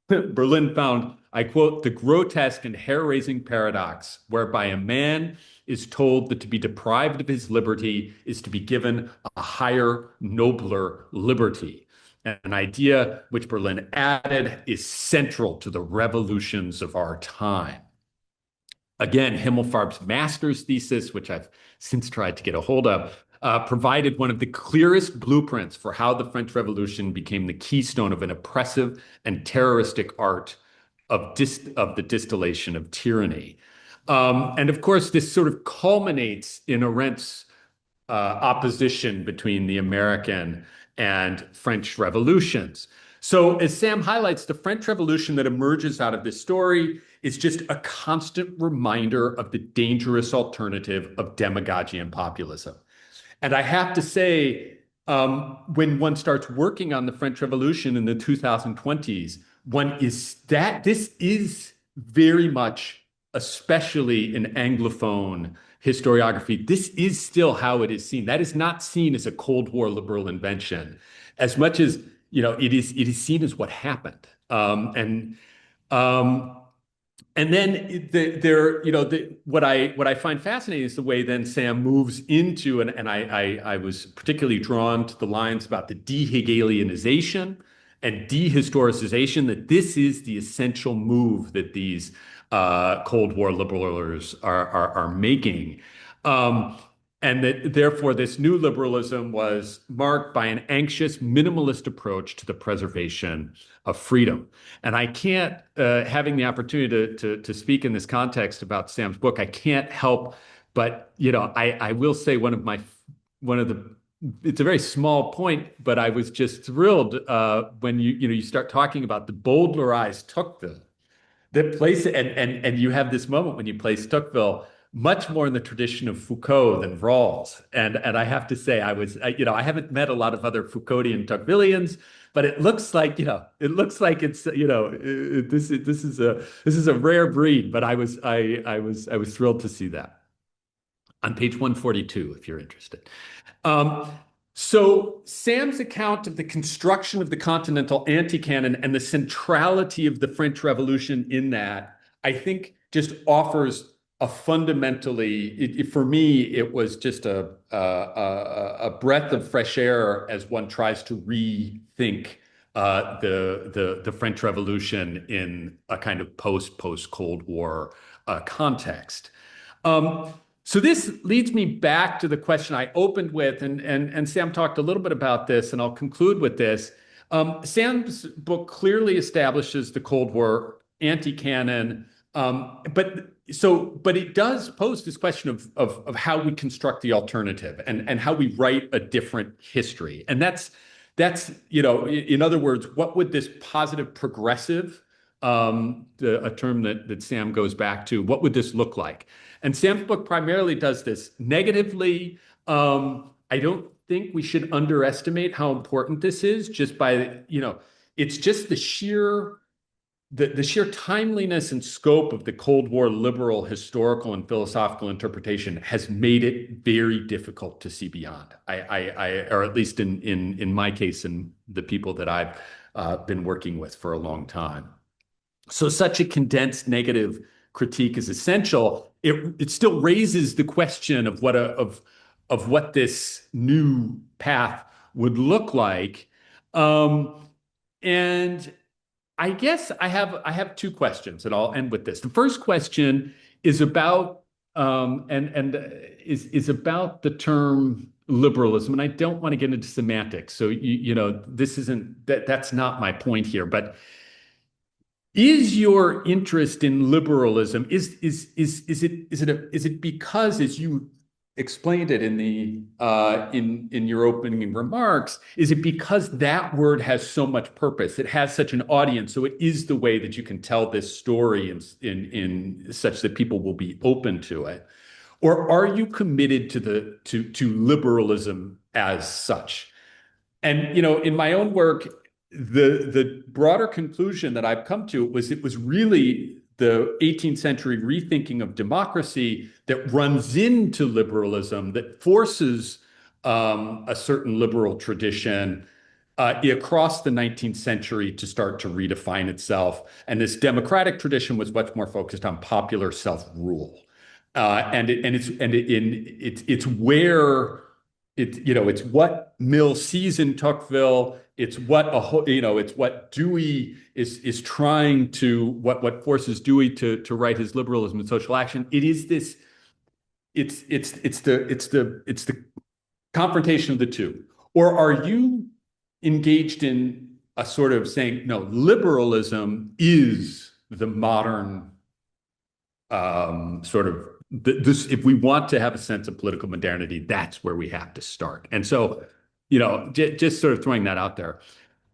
Berlin found, I quote, the grotesque and hair-raising paradox whereby a man is told that to be deprived of his liberty is to be given a higher, nobler liberty. An idea which Berlin added is central to the revolutions of our time. Again, Himmelfarb's master's thesis, which I've since tried to get a hold of, provided one of the clearest blueprints for how the French Revolution became the keystone of an oppressive and terroristic art of the distillation of tyranny. And of course, this sort of culminates in Arendt's opposition between the American and French revolutions. So as Sam highlights, the French Revolution that emerges out of this story is just a constant reminder of the dangerous alternative of demagogy and populism. And I have to say, when one starts working on the French Revolution in the 2020s, this is very much, especially in Anglophone historiography, this is still how it is seen. That is not seen as a Cold War liberal invention, as much as it is seen as what happened. And then what I find fascinating is the way then Sam moves into, and I was particularly drawn to the lines about the de-Hegelianization and dehistoricization, that this is the essential move that these Cold War liberals are making. And that therefore this new liberalism was marked by an anxious, minimalist approach to the preservation of freedom. And I can't, having the opportunity to speak in this context about Sam's book, I can't help but, I will say it's a very small point, but I was just thrilled when you start talking about the Bowdlerized Tocqueville, that place and you have this moment when you place Tocqueville much more in the tradition of Foucault than Rawls. And I have to say, I haven't met a lot of other Foucauldian Tocquevillians, but it looks like, it's, this is a rare breed. But I was thrilled to see that on page 142, if you're interested. Um, so Sam's account of the construction of the continental anti-canon and the centrality of the French Revolution in that, I think, just offers a fundamentally, for me, it was just a breath of fresh air as one tries to rethink the French Revolution in a kind of post Cold War context. So this leads me back to the question I opened with, and Sam talked a little bit about this, and I'll conclude with this. Sam's book clearly establishes the Cold War anti-canon, but it does pose this question of how we construct the alternative and how we write a different history. And that's in other words, what would this positive progressive, a term that Sam goes back to, what would this look like? And Sam's book primarily does this negatively. I don't think we should underestimate how important this is just by, it's just the sheer timeliness and scope of the Cold War liberal historical and philosophical interpretation has made it very difficult to see beyond. Or at least in my case, and the people that I've been working with for a long time. So such a condensed negative critique is essential. It still raises the question of what this new path would look like. And I guess I have two questions, and I'll end with this. The first question is about is about the term liberalism, and I don't want to get into semantics. So this isn't that's not my point here, but is your interest in liberalism is it because, as you explained it in your opening remarks, is it because that word has so much purpose? It has such an audience, so it is the way that you can tell this story in such that people will be open to it, or are you committed to liberalism as such? And in my own work, the broader conclusion that I've come to was it was really the 18th century rethinking of democracy that runs into liberalism, that forces a certain liberal tradition across the 19th century to start to redefine itself. And this democratic tradition was much more focused on popular self-rule. It's where it's what Mill sees in Tocqueville. It's what it's what Dewey is trying to what forces Dewey to write his Liberalism and Social Action. It is this. It's the confrontation of the two. Or are you engaged in a sort of saying, no, liberalism is the modern sort of this, if we want to have a sense of political modernity, that's where we have to start. And so, just sort of throwing that out there.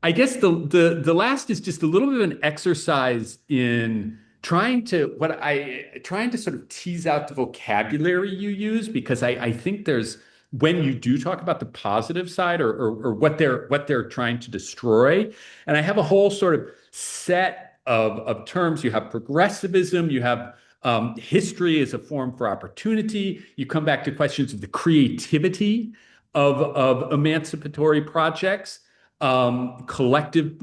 I guess the last is just a little bit of an exercise in trying to sort of tease out the vocabulary you use, because I think there's, when you do talk about the positive side or what they're trying to destroy, and I have a whole sort of set of terms. You have progressivism, you have history as a forum for opportunity. You come back to questions of the creativity of emancipatory projects, collective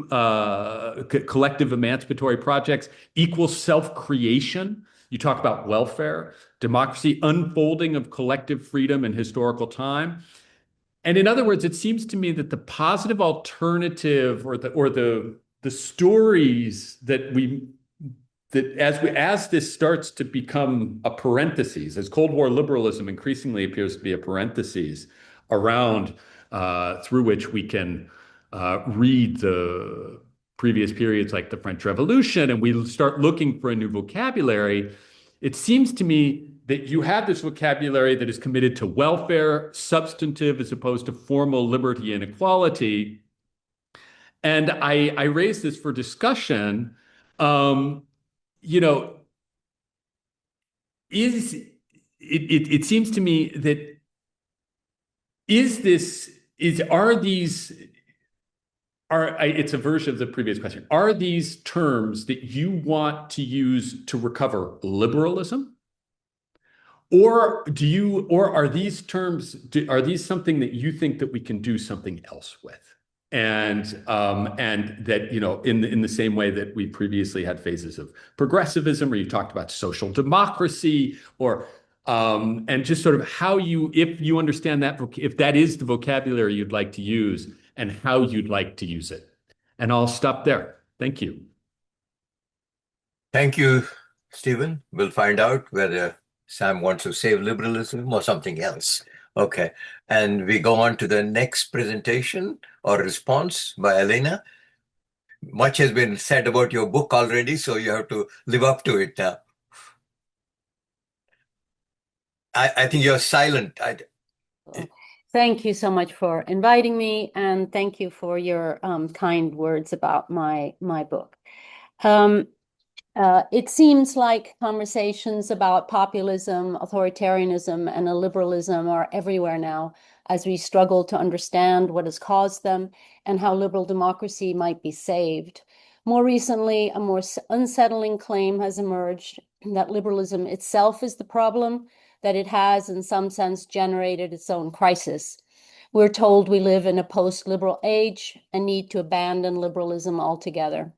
emancipatory projects, equal self-creation. You talk about welfare, democracy, unfolding of collective freedom in historical time. And in other words, it seems to me that the positive alternative or the stories that as this starts to become a parenthesis, as Cold War liberalism increasingly appears to be a parenthesis around through which we can read the previous periods like the French Revolution, and we start looking for a new vocabulary, it seems to me that you have this vocabulary that is committed to welfare, substantive as opposed to formal liberty and equality. And I raise this for discussion you know, it seems to me that it's a version of the previous question. Are these terms that you want to use to recover liberalism? Or are these terms, are these something that you think that we can do something else with? And that, in the same way that we previously had phases of progressivism, where you talked about social democracy, and just sort of if you understand that, if that is the vocabulary you'd like to use and how you'd like to use it. And I'll stop there. Thank you. Thank you, Stephen. We'll find out whether Sam wants to save liberalism or something else. Okay. And we go on to the next presentation or response by Helena. Much has been said about your book already, so you have to live up to it now. I think you're silent. Thank you so much for inviting me, and thank you for your kind words about my book. It seems like conversations about populism, authoritarianism, and illiberalism are everywhere now as we struggle to understand what has caused them and how liberal democracy might be saved. More recently, a more unsettling claim has emerged that liberalism itself is the problem, that it has, in some sense, generated its own crisis. We're told we live in a post-liberal age and need to abandon liberalism altogether.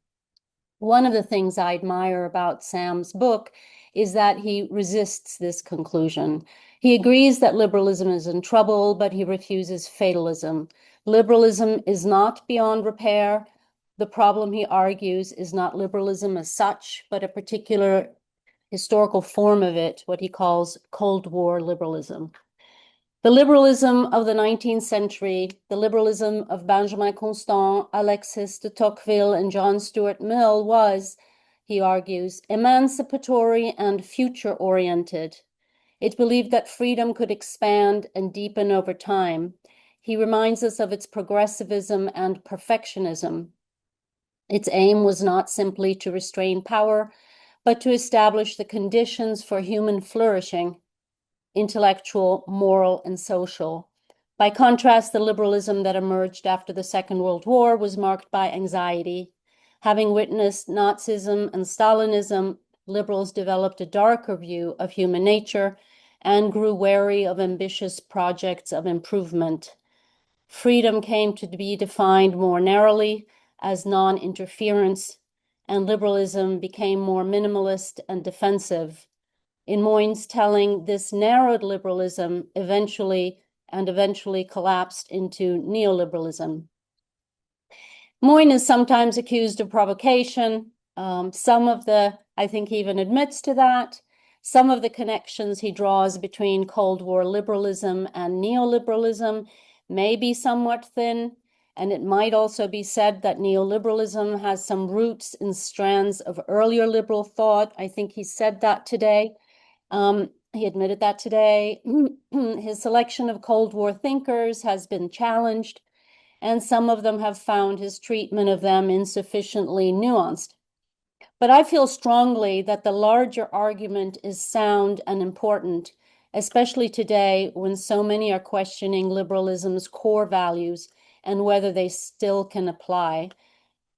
One of the things I admire about Sam's book is that he resists this conclusion. He agrees that liberalism is in trouble, but he refuses fatalism. Liberalism is not beyond repair. The problem, he argues, is not liberalism as such, but a particular historical form of it, what he calls Cold War liberalism. The liberalism of the 19th century, the liberalism of Benjamin Constant, Alexis de Tocqueville, and John Stuart Mill was, he argues, emancipatory and future-oriented. It believed that freedom could expand and deepen over time. He reminds us of its progressivism and perfectionism. Its aim was not simply to restrain power, but to establish the conditions for human flourishing, intellectual, moral, and social. By contrast, the liberalism that emerged after the Second World War was marked by anxiety. Having witnessed Nazism and Stalinism, liberals developed a darker view of human nature and grew wary of ambitious projects of improvement. Freedom came to be defined more narrowly as non-interference, and liberalism became more minimalist and defensive. In Moyn's telling, this narrowed liberalism eventually collapsed into neoliberalism. Moyn is sometimes accused of provocation. I think he even admits to that. Some of the connections he draws between Cold War liberalism and neoliberalism may be somewhat thin, and it might also be said that neoliberalism has some roots in strands of earlier liberal thought. I think he said that today. He admitted that today. His selection of Cold War thinkers has been challenged, and some of them have found his treatment of them insufficiently nuanced. But I feel strongly that the larger argument is sound and important, especially today when so many are questioning liberalism's core values and whether they still can apply.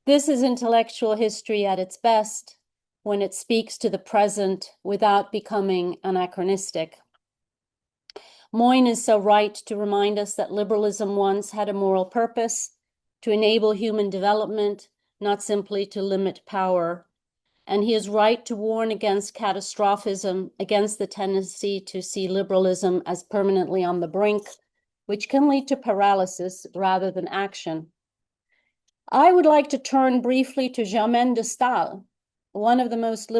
This is intellectual history at its best, when it speaks to the present without becoming anachronistic. Moyn is so right to remind us that liberalism once had a moral purpose, to enable human development, not simply to limit power. And he is right to warn against catastrophism, against the tendency to see liberalism as permanently on the brink, which can lead to paralysis rather than action. I would like to turn briefly to Germaine de Staël, one of the most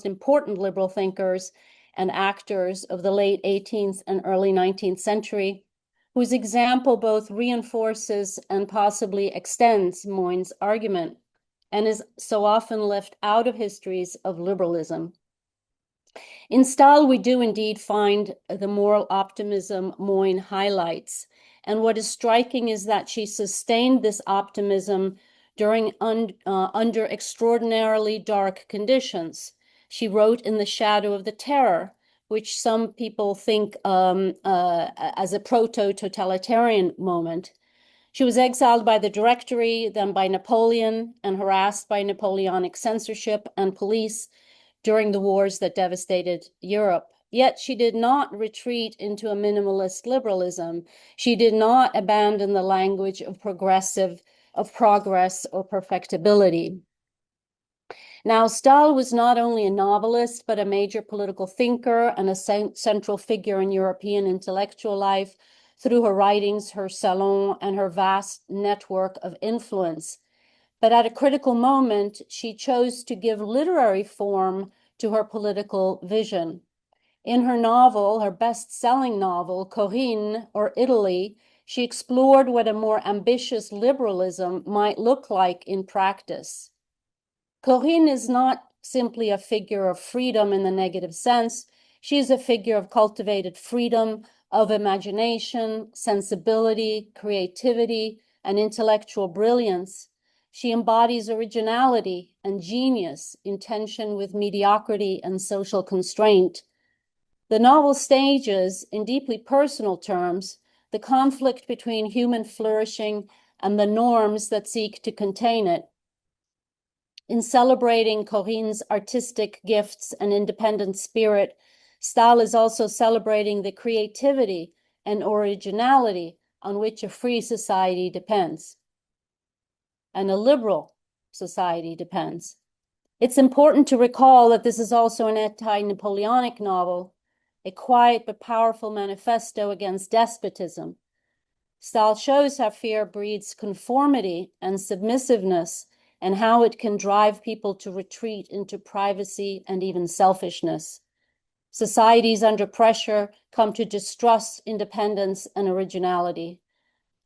important liberal thinkers and actors of the late 18th and early 19th century, whose example both reinforces and possibly extends Moyn's argument and is so often left out of histories of liberalism. In Staël, we do indeed find the moral optimism Moyn highlights, and what is striking is that she sustained this optimism under extraordinarily dark conditions. She wrote in the shadow of the terror, which some people think as a proto-totalitarian moment. She was exiled by the Directory, then by Napoleon, and harassed by Napoleonic censorship and police during the wars that devastated Europe. Yet she did not retreat into a minimalist liberalism. She did not abandon the language of progress or perfectibility. Now, Stahl was not only a novelist, but a major political thinker and a central figure in European intellectual life through her writings, her salon, and her vast network of influence. But at a critical moment, she chose to give literary form to her political vision. In her novel, her best-selling novel, Corinne, or Italy, she explored what a more ambitious liberalism might look like in practice. Corinne is not simply a figure of freedom in the negative sense. She is a figure of cultivated freedom, of imagination, sensibility, creativity, and intellectual brilliance. She embodies originality and genius in tension with mediocrity and social constraint. The novel stages, in deeply personal terms, the conflict between human flourishing and the norms that seek to contain it. In celebrating Corinne's artistic gifts and independent spirit, Stahl is also celebrating the creativity and originality on which a free society depends, and a liberal society depends. It's important to recall that this is also an anti-Napoleonic novel, a quiet but powerful manifesto against despotism. Stahl shows how fear breeds conformity and submissiveness, and how it can drive people to retreat into privacy and even selfishness. Societies under pressure come to distrust independence and originality.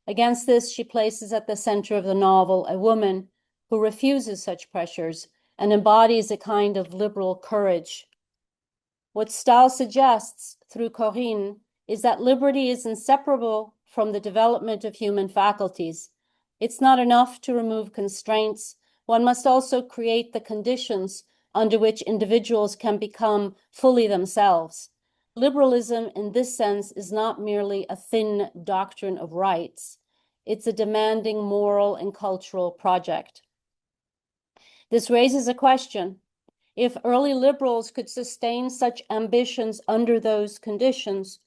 Against this, she places at the center of the novel a woman who refuses such pressures and embodies a kind of liberal courage. What Stahl suggests through Corinne is that liberty is inseparable from the development of human faculties. It's not enough to remove constraints. One must also create the conditions under which individuals can become fully themselves. Liberalism, in this sense, is not merely a thin doctrine of rights. It's a demanding moral and cultural project. This raises a question. If early liberals could sustain such ambitions under those conditions,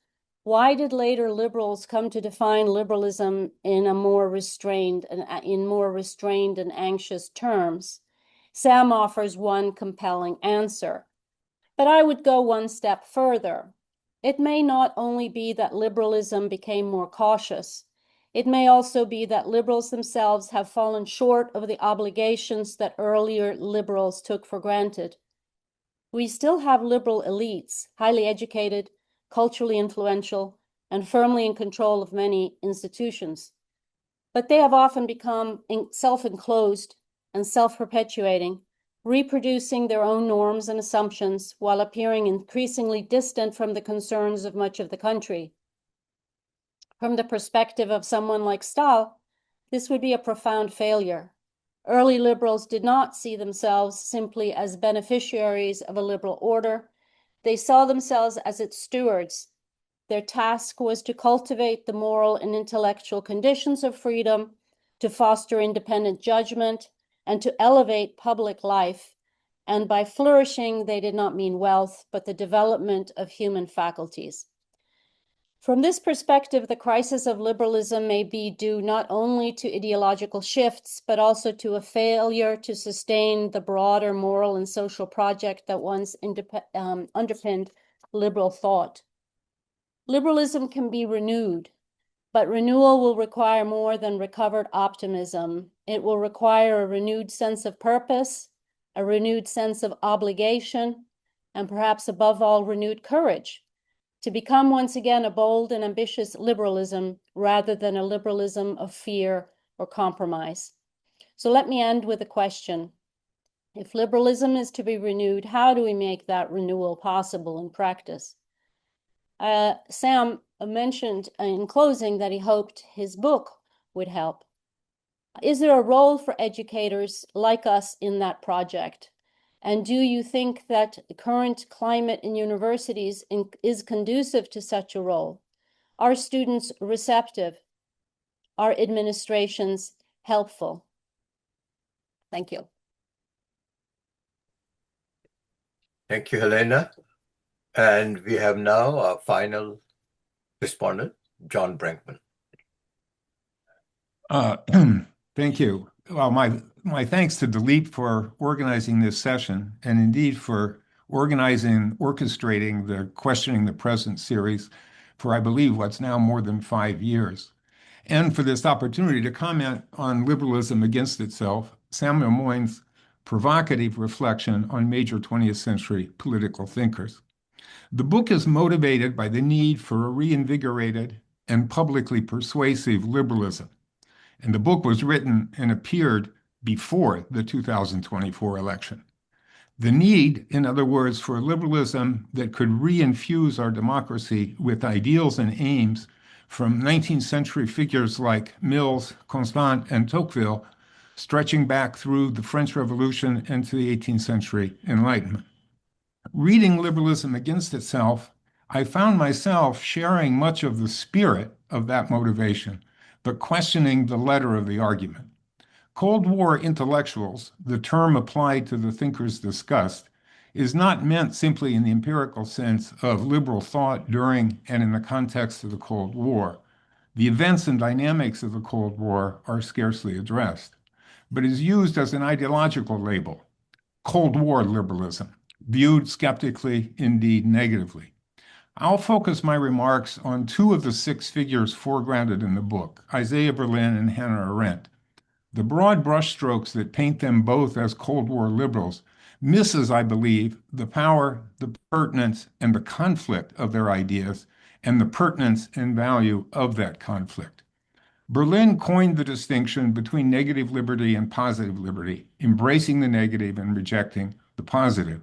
why did later liberals come to define liberalism in more restrained and anxious terms? Sam offers one compelling answer. But I would go one step further. It may not only be that liberalism became more cautious. It may also be that liberals themselves have fallen short of the obligations that earlier liberals took for granted. We still have liberal elites, highly educated, culturally influential, and firmly in control of many institutions. But they have often become self-enclosed and self-perpetuating, reproducing their own norms and assumptions while appearing increasingly distant from the concerns of much of the country. From the perspective of someone like Stahl, this would be a profound failure. Early liberals did not see themselves simply as beneficiaries of a liberal order. They saw themselves as its stewards. Their task was to cultivate the moral and intellectual conditions of freedom, to foster independent judgment, and to elevate public life. And by flourishing, they did not mean wealth, but the development of human faculties. From this perspective, the crisis of liberalism may be due not only to ideological shifts, but also to a failure to sustain the broader moral and social project that once underpinned liberal thought. Liberalism can be renewed, but renewal will require more than recovered optimism. It will require a renewed sense of purpose, a renewed sense of obligation, and perhaps above all, renewed courage to become once again a bold and ambitious liberalism rather than a liberalism of fear or compromise. So let me end with a question. If liberalism is to be renewed, how do we make that renewal possible in practice? Sam mentioned in closing that he hoped his book would help. Is there a role for educators like us in that project? And do you think that the current climate in universities is conducive to such a role? Are students receptive? Are administrations helpful? Thank you. Thank you, Helena. And we have now our final respondent, John Brenkman. Thank you. Well, my thanks to Dilip for organizing this session, and indeed for organizing, orchestrating the Questioning the Present series for, I believe, what's now more than 5 years, and for this opportunity to comment on liberalism against itself, Samuel Moyn's provocative reflection on major 20th century political thinkers. The book is motivated by the need for a reinvigorated and publicly persuasive liberalism. And the book was written and appeared before the 2024 election. The need, in other words, for liberalism that could reinfuse our democracy with ideals and aims from 19th century figures like Mills, Constant, and Tocqueville, stretching back through the French Revolution into the 18th century Enlightenment. Reading Liberalism Against Itself, I found myself sharing much of the spirit of that motivation, but questioning the letter of the argument. Cold War intellectuals, the term applied to the thinkers discussed, is not meant simply in the empirical sense of liberal thought during and in the context of the Cold War. The events and dynamics of the Cold War are scarcely addressed, but is used as an ideological label, Cold War liberalism, viewed skeptically, indeed negatively. I'll focus my remarks on two of the 6 figures foregrounded in the book, Isaiah Berlin and Hannah Arendt. The broad brushstrokes that paint them both as Cold War liberals misses, I believe, the power, the pertinence, and the conflict of their ideas, and the pertinence and value of that conflict. Berlin coined the distinction between negative liberty and positive liberty, embracing the negative and rejecting the positive.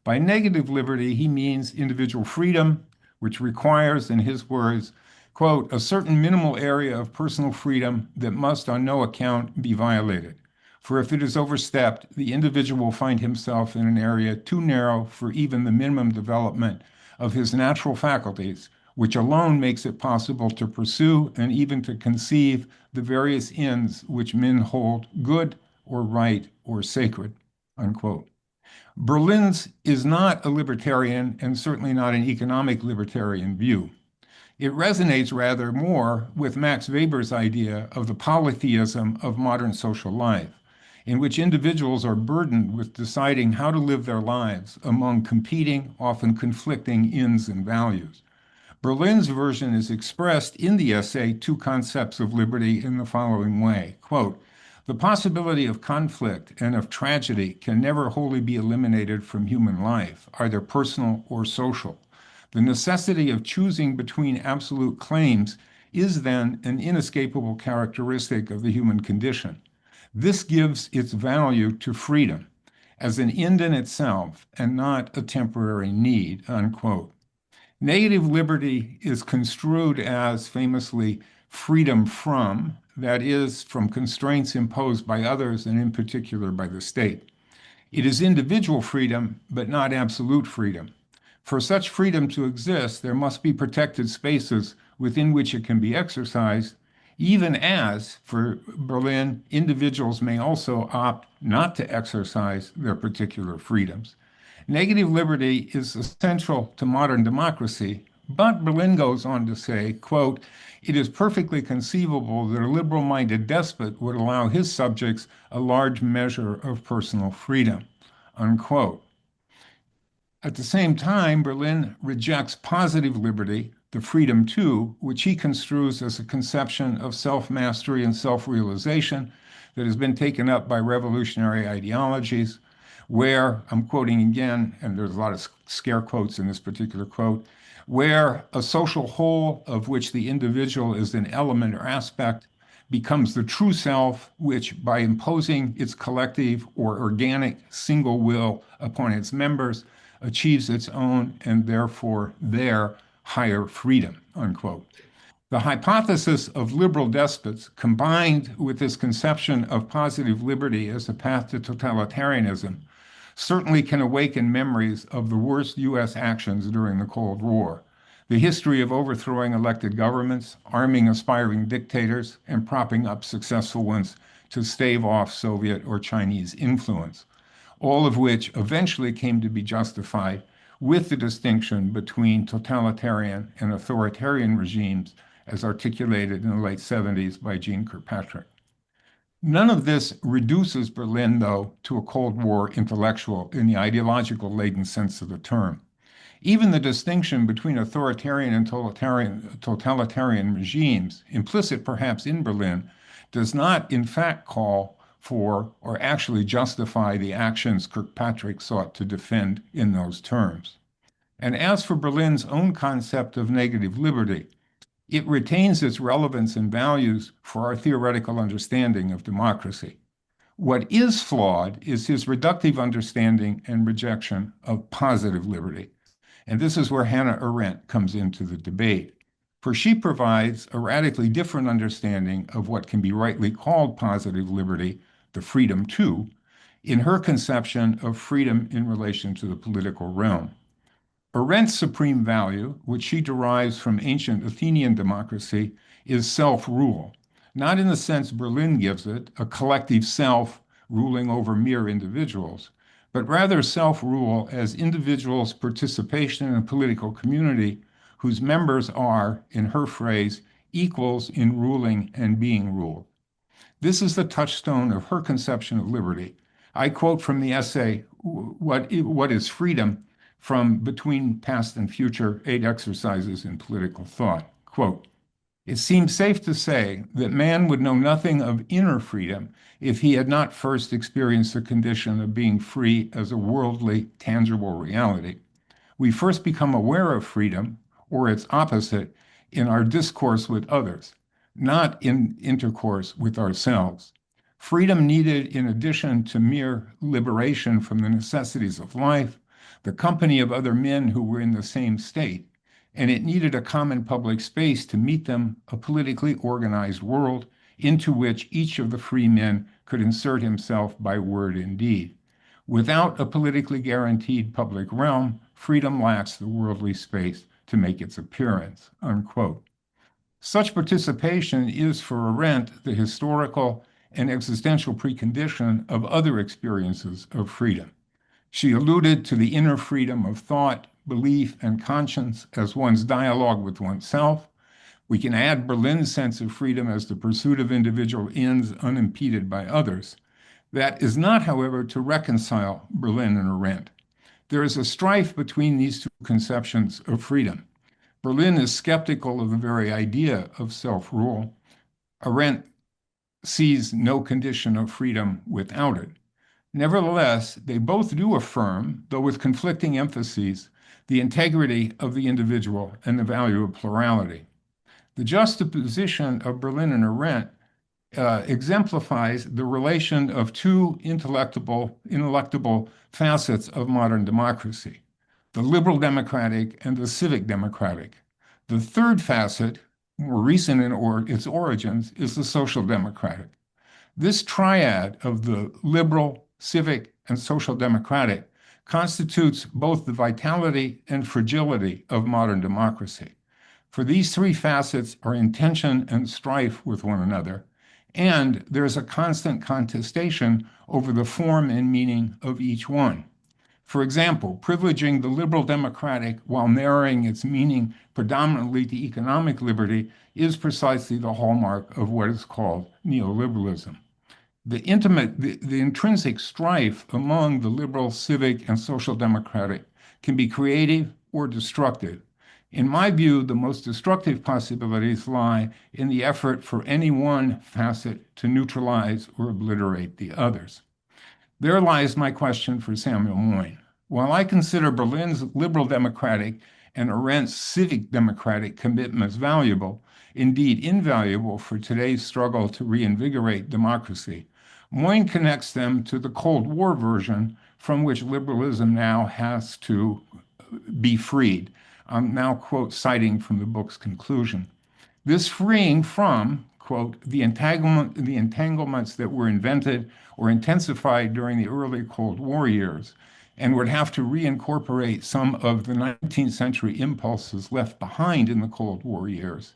By negative liberty, he means individual freedom, which requires, in his words, quote, a certain minimal area of personal freedom that must on no account be violated. For if it is overstepped, the individual will find himself in an area too narrow for even the minimum development of his natural faculties, which alone makes it possible to pursue and even to conceive the various ends which men hold good or right or sacred, unquote. Berlin's is not a libertarian and certainly not an economic libertarian view. It resonates rather more with Max Weber's idea of the polytheism of modern social life, in which individuals are burdened with deciding how to live their lives among competing, often conflicting ends and values. Berlin's version is expressed in the essay Two Concepts of Liberty in the following way, quote, the possibility of conflict and of tragedy can never wholly be eliminated from human life, either personal or social. The necessity of choosing between absolute claims is then an inescapable characteristic of the human condition. This gives its value to freedom as an end in itself and not a temporary need, unquote. Negative liberty is construed as famously freedom from, that is, from constraints imposed by others and in particular by the state. It is individual freedom, but not absolute freedom. For such freedom to exist, there must be protected spaces within which it can be exercised, even as, for Berlin, individuals may also opt not to exercise their particular freedoms. Negative liberty is essential to modern democracy, but Berlin goes on to say, quote, it is perfectly conceivable that a liberal-minded despot would allow his subjects a large measure of personal freedom, unquote. At the same time, Berlin rejects positive liberty, the freedom to, which he construes as a conception of self-mastery and self-realization that has been taken up by revolutionary ideologies, where, I'm quoting again, and there's a lot of scare quotes in this particular quote, where a social whole of which the individual is an element or aspect becomes the true self, which by imposing its collective or organic single will upon its members achieves its own and therefore their higher freedom, unquote. The hypothesis of liberal despots, combined with this conception of positive liberty as a path to totalitarianism, certainly can awaken memories of the worst U.S. actions during the Cold War, the history of overthrowing elected governments, arming aspiring dictators, and propping up successful ones to stave off Soviet or Chinese influence, all of which eventually came to be justified with the distinction between totalitarian and authoritarian regimes as articulated in the late 70s by Jeane Kirkpatrick. None of this reduces Berlin, though, to a Cold War intellectual in the ideological laden sense of the term. Even the distinction between authoritarian and totalitarian regimes, implicit perhaps in Berlin, does not in fact call for or actually justify the actions Kirkpatrick sought to defend in those terms. And as for Berlin's own concept of negative liberty, it retains its relevance and values for our theoretical understanding of democracy. What is flawed is his reductive understanding and rejection of positive liberty. And this is where Hannah Arendt comes into the debate, for she provides a radically different understanding of what can be rightly called positive liberty, the freedom to, in her conception of freedom in relation to the political realm. Arendt's supreme value, which she derives from ancient Athenian democracy, is self-rule, not in the sense Berlin gives it, a collective self ruling over mere individuals, but rather self-rule as individuals' participation in a political community whose members are, in her phrase, equals in ruling and being ruled. This is the touchstone of her conception of liberty. I quote from the essay, What is Freedom? From Between Past and Future, 8 Exercises in Political Thought. Quote, it seems safe to say that man would know nothing of inner freedom if he had not first experienced the condition of being free as a worldly, tangible reality. We first become aware of freedom, or its opposite, in our discourse with others, not in intercourse with ourselves. Freedom needed, in addition to mere liberation from the necessities of life, the company of other men who were in the same state, and it needed a common public space to meet them, a politically organized world into which each of the free men could insert himself by word and deed. Without a politically guaranteed public realm, freedom lacks the worldly space to make its appearance, unquote. Such participation is for Arendt the historical and existential precondition of other experiences of freedom. She alluded to the inner freedom of thought, belief, and conscience as one's dialogue with oneself. We can add Berlin's sense of freedom as the pursuit of individual ends unimpeded by others. That is not, however, to reconcile Berlin and Arendt. There is a strife between these two conceptions of freedom. Berlin is skeptical of the very idea of self-rule. Arendt sees no condition of freedom without it. Nevertheless, they both do affirm, though with conflicting emphases, the integrity of the individual and the value of plurality. The juxtaposition of Berlin and Arendt exemplifies the relation of two ineluctable facets of modern democracy, the liberal democratic and the civic democratic. The third facet, more recent in its origins, is the social democratic. This triad of the liberal, civic, and social democratic constitutes both the vitality and fragility of modern democracy. For these three facets are in tension and strife with one another, and there is a constant contestation over the form and meaning of each one. For example, privileging the liberal democratic while narrowing its meaning predominantly to economic liberty is precisely the hallmark of what is called neoliberalism. The intrinsic strife among the liberal, civic, and social democratic can be creative or destructive. In my view, the most destructive possibilities lie in the effort for any one facet to neutralize or obliterate the others. There lies my question for Samuel Moyn. While I consider Berlin's liberal democratic and Arendt's civic democratic commitments valuable, indeed invaluable for today's struggle to reinvigorate democracy, Moyn connects them to the Cold War version from which liberalism now has to be freed. I'm now, quote, citing from the book's conclusion. This freeing from, quote, the entanglements that were invented or intensified during the early Cold War years, and would have to reincorporate some of the 19th century impulses left behind in the Cold War years,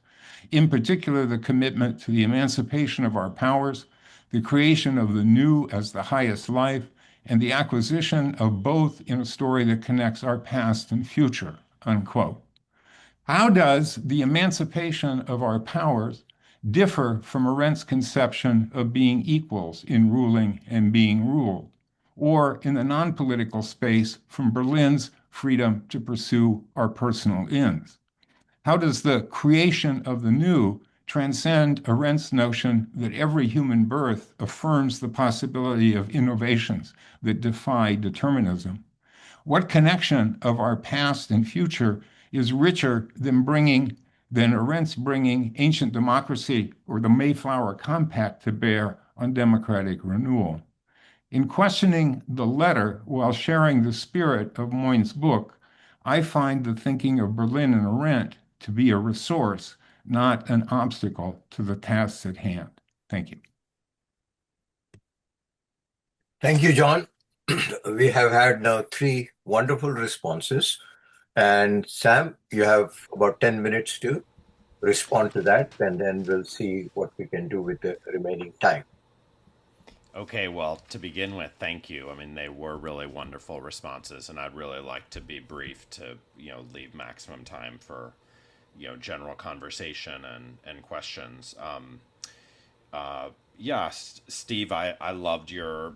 in particular the commitment to the emancipation of our powers, the creation of the new as the highest life, and the acquisition of both in a story that connects our past and future, unquote. How does the emancipation of our powers differ from Arendt's conception of being equals in ruling and being ruled, or in the non-political space from Berlin's freedom to pursue our personal ends? How does the creation of the new transcend Arendt's notion that every human birth affirms the possibility of innovations that defy determinism? What connection of our past and future is richer than Arendt's bringing ancient democracy or the Mayflower Compact to bear on democratic renewal? In questioning the letter while sharing the spirit of Moyn's book, I find the thinking of Berlin and Arendt to be a resource, not an obstacle to the tasks at hand. Thank you. Thank you, John. We have had now 3 wonderful responses. And Sam, you have about 10 minutes to respond to that, and then we'll see what we can do with the remaining time. Okay, well, to begin with, thank you. I mean, they were really wonderful responses, and I'd really like to be brief to, leave maximum time for, general conversation and questions. Steve, I loved your,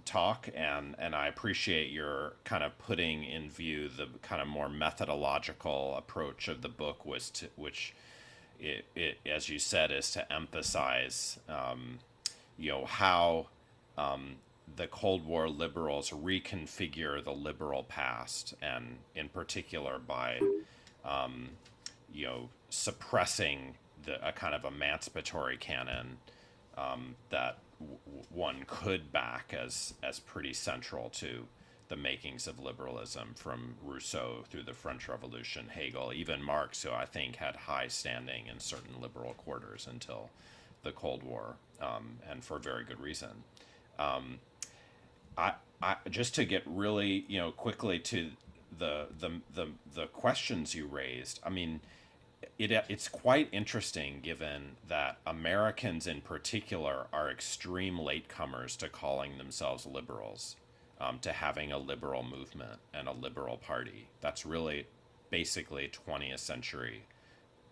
talk, and I appreciate your kind of putting in view the kind of more methodological approach of the book, which it as you said, is to emphasize how the Cold War liberals reconfigure the liberal past, and in particular by suppressing a kind of emancipatory canon that one could back as pretty central to the makings of liberalism, from Rousseau through the French Revolution, Hegel, even Marx, who I think had high standing in certain liberal quarters until the Cold War, and for very good reason. I just to get really quickly to the questions you raised. I mean, it's quite interesting, given that Americans in particular are extreme latecomers to calling themselves liberals, to having a liberal movement and a liberal party. That's really basically 20th century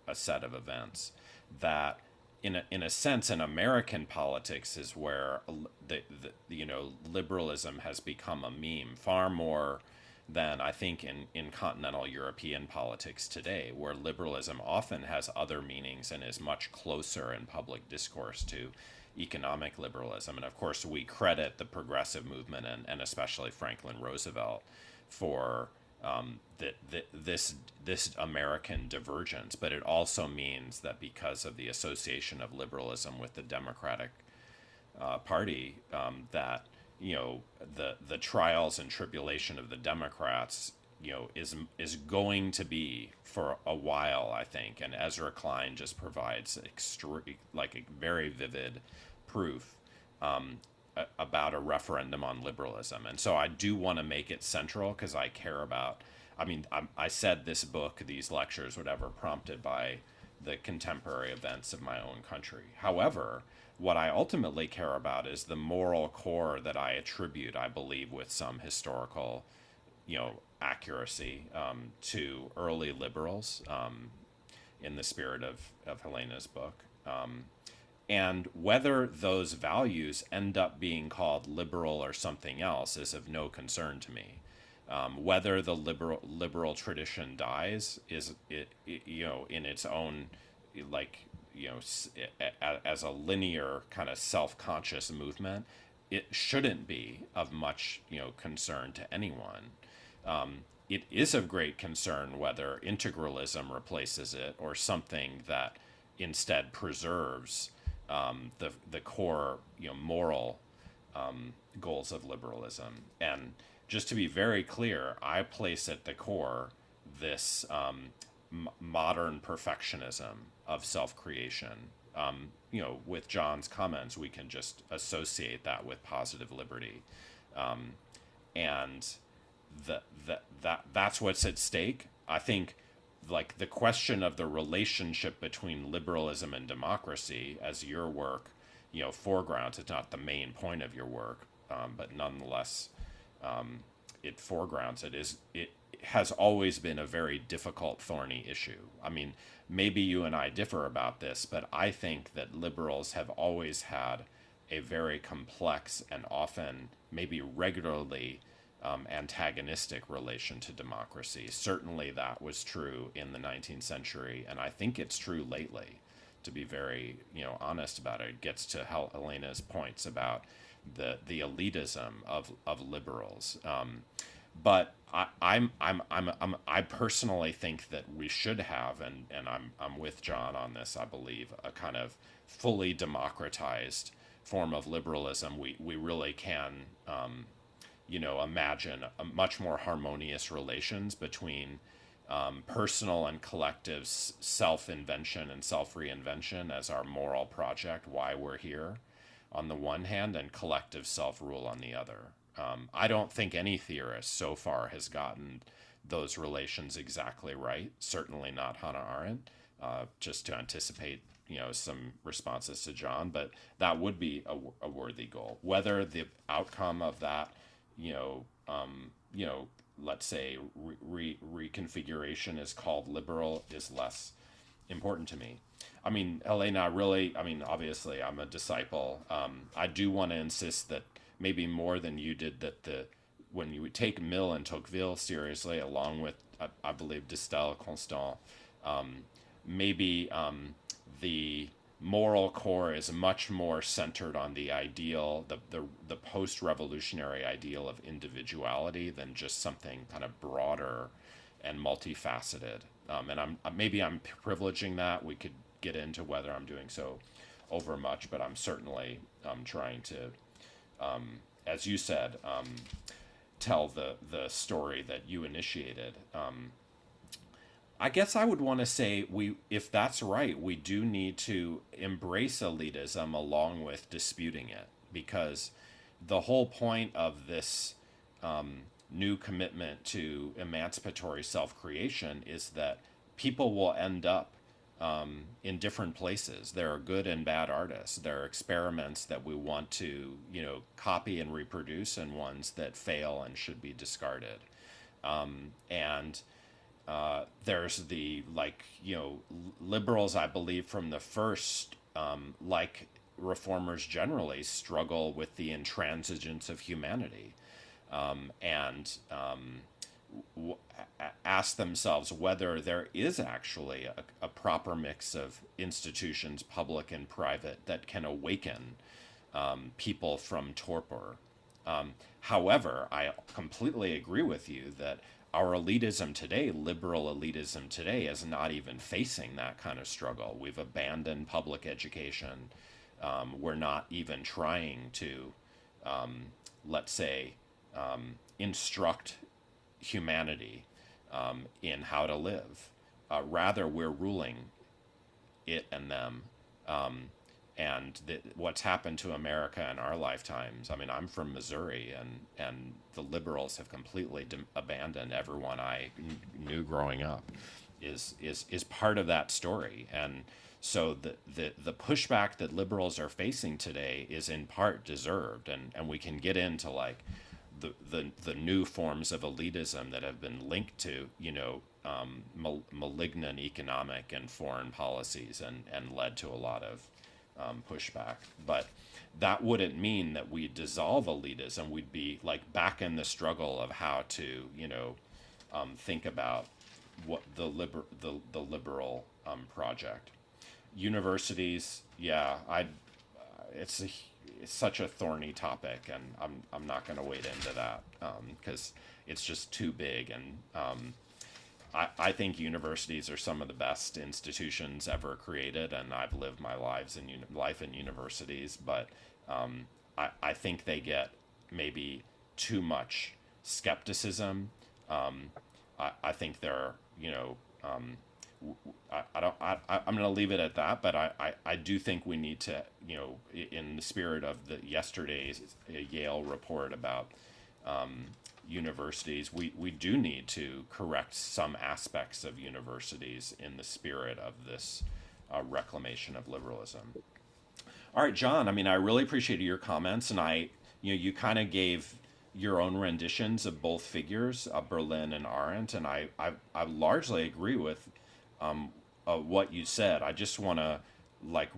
a set of events that, in a sense, in American politics is where the liberalism has become a meme, far more than I think in continental European politics today, where liberalism often has other meanings and is much closer in public discourse to economic liberalism. And of course, we credit the progressive movement and especially Franklin Roosevelt for this American divergence. But it also means that because of the association of liberalism with the Democratic Party, that the trials and tribulation of the Democrats, is going to be for a while, I think. And Ezra Klein just provides a very vivid proof about a referendum on liberalism. And so I do want to make it central because I care about. I mean, I said this book, these lectures, whatever, prompted by the contemporary events of my own country. However, what I ultimately care about is the moral core that I attribute, I believe, with some historical, accuracy, to early liberals, in the spirit of Helena's book. And whether those values end up being called liberal or something else is of no concern to me. Whether the liberal tradition dies is, in its own, as a linear kind of self-conscious movement, it shouldn't be of much, concern to anyone. It is of great concern whether integralism replaces it or something that instead preserves the core, moral goals of liberalism. And just to be very clear, I place at the core this modern perfectionism of self-creation. With John's comments, we can just associate that with positive liberty, and that's what's at stake. I think, like, the question of the relationship between liberalism and democracy, as your work, foregrounds. It's not the main point of your work, but nonetheless, it foregrounds it. It has always been a very difficult, thorny issue. I mean, maybe you and I differ about this, but I think that liberals have always had a very complex and often, maybe regularly, antagonistic relation to democracy. Certainly that was true in the 19th century, and I think it's true lately, to be very honest about it. It gets to Helena's points about the elitism of liberals. But I personally think that we should have, and I'm with John on this, I believe, a kind of fully democratized form of liberalism. We really can imagine a much more harmonious relations between personal and collective self-invention and self-reinvention as our moral project, why we're here, on the one hand, and collective self-rule on the other. I don't think any theorist so far has gotten those relations exactly right. Certainly not Hannah Arendt, just to anticipate some responses to John, but that would be a worthy goal. Whether the outcome of that, let's say reconfiguration is called liberal, is less important to me. I mean, Helena, really, obviously I'm a disciple. I do want to insist that maybe more than you did, that when you would take Mill and Tocqueville seriously, along with, I believe, Distel, Constant, maybe the moral core is much more centered on the ideal, the post-revolutionary ideal of individuality, than just something kind of broader and multifaceted. And I'm privileging that. We could get into whether I'm doing so overmuch, but I'm certainly trying to, as you said, tell the story that you initiated. I guess I would want to say, if that's right, we do need to embrace elitism along with disputing it, because the whole point of this new commitment to emancipatory self-creation is that people will end up in different places. There are good and bad artists. There are experiments that we want to, copy and reproduce, and ones that fail and should be discarded. And there's the, liberals, I believe, from the first, like reformers generally, struggle with the intransigence of humanity, and ask themselves whether there is actually a proper mix of institutions, public and private, that can awaken people from torpor. However, I completely agree with you that our elitism today, liberal elitism today, is not even facing that kind of struggle. We've abandoned public education. We're not even trying to, let's say, instruct humanity in how to live. Rather, we're ruling it and them. And what's happened to America in our lifetimes. I mean, I'm from Missouri, and the liberals have completely abandoned everyone I knew growing up. Is part of that story. And so the pushback that liberals are facing today is in part deserved, and we can get into the new forms of elitism that have been linked to malignant economic and foreign policies, and led to a lot of pushback. But that wouldn't mean that we dissolve elitism. We'd be back in the struggle of how to think about what the liberal project. Universities, yeah, it's such a thorny topic, and I'm not going to wade into that because it's just too big. And I think universities are some of the best institutions ever created, and I've lived my life in universities. But I think they get maybe too much skepticism. I think they're I'm going to leave it at that, but I do think we need to, in the spirit of the yesterday's Yale report about universities, we do need to correct some aspects of universities in the spirit of this reclamation of liberalism. All right, John, I mean, I really appreciated your comments, and you kind of gave your own renditions of both figures, Berlin and Arendt, and I largely agree with what you said. I just want to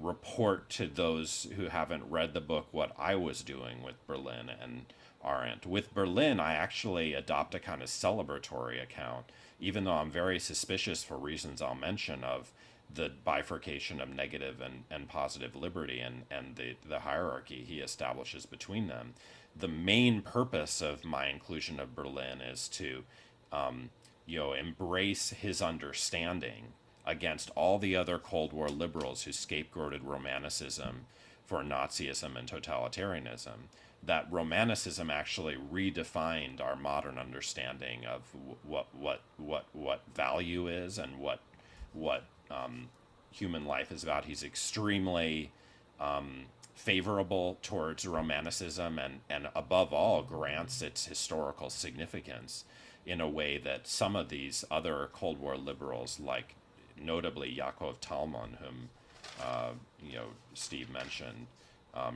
report to those who haven't read the book what I was doing with Berlin and Arendt. With Berlin, I actually adopt a kind of celebratory account, even though I'm very suspicious, for reasons I'll mention, of the bifurcation of negative and positive liberty and the hierarchy he establishes between them. The main purpose of my inclusion of Berlin is to embrace his understanding against all the other Cold War liberals who scapegoated Romanticism for Nazism and totalitarianism. That Romanticism actually redefined our modern understanding of what value is and what human life is about. He's extremely favorable towards Romanticism and above all grants its historical significance in a way that some of these other Cold War liberals, like notably Yakov Talmon, whom Steve mentioned,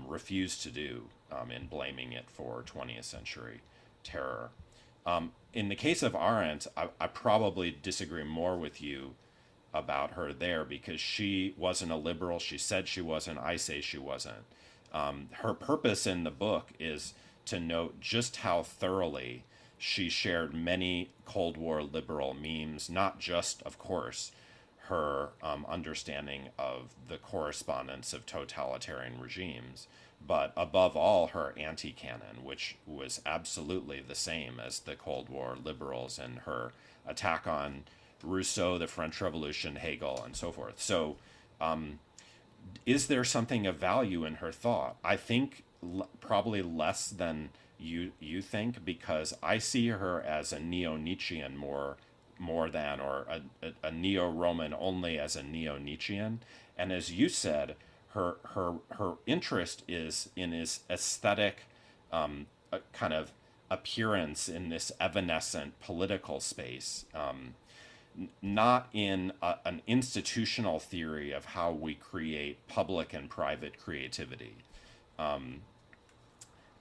refused to do in blaming it for 20th century terror. In the case of Arendt, I probably disagree more with you about her there, because she wasn't a liberal. She said she wasn't. I say she wasn't. Her purpose in the book is to note just how thoroughly she shared many Cold War liberal memes, not just, of course, her understanding of the correspondence of totalitarian regimes, but above all her anti-canon, which was absolutely the same as the Cold War liberals, and her attack on Rousseau, the French Revolution, Hegel, and so forth. So is there something of value in her thought? I think probably less than you think, because I see her as a neo-Nietzschean more than, or a neo-Roman only as a neo-Nietzschean. And as you said, her interest is in his aesthetic kind of appearance in this evanescent political space, not in an institutional theory of how we create public and private creativity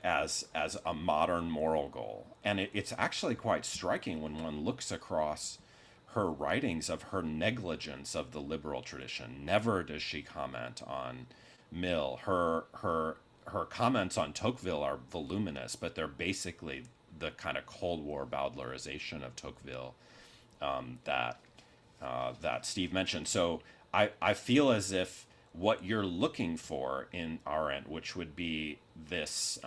as a modern moral goal. And it's actually quite striking when one looks across her writings of her negligence of the liberal tradition. Never does she comment on Mill. Her comments on Tocqueville are voluminous, but they're basically the kind of Cold War Bowdlerization of Tocqueville that Steve mentioned. So I feel as if what you're looking for in Arendt, which would be this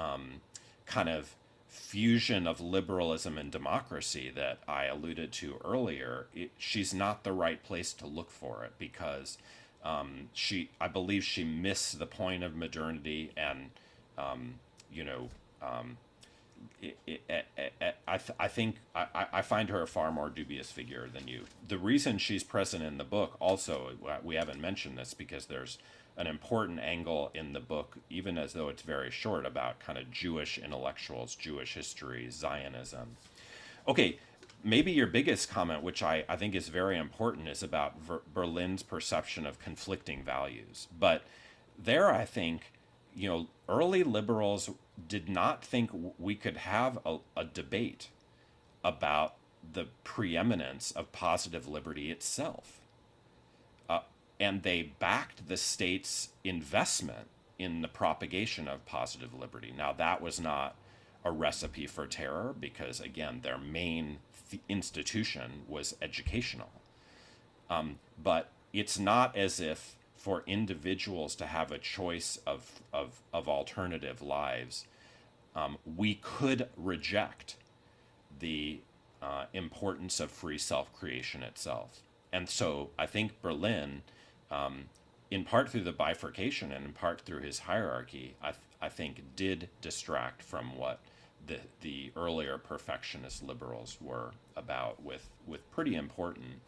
kind of fusion of liberalism and democracy that I alluded to earlier, she's not the right place to look for it, because I believe she missed the point of modernity, and I think I find her a far more dubious figure than you. The reason she's present in the book, also, we haven't mentioned this, because there's an important angle in the book, even as though it's very short, about kind of Jewish intellectuals, Jewish history, Zionism. Okay, maybe your biggest comment, which I think is very important, is about Berlin's perception of conflicting values. But there, I think, early liberals did not think we could have a debate about the preeminence of positive liberty itself. And they backed the state's investment in the propagation of positive liberty. Now, that was not a recipe for terror, because, again, their main institution was educational. But it's not as if for individuals to have a choice of alternative lives, we could reject the importance of free self-creation itself. And so I think Berlin, in part through the bifurcation and in part through his hierarchy, I think did distract from what the earlier perfectionist liberals were about, with pretty important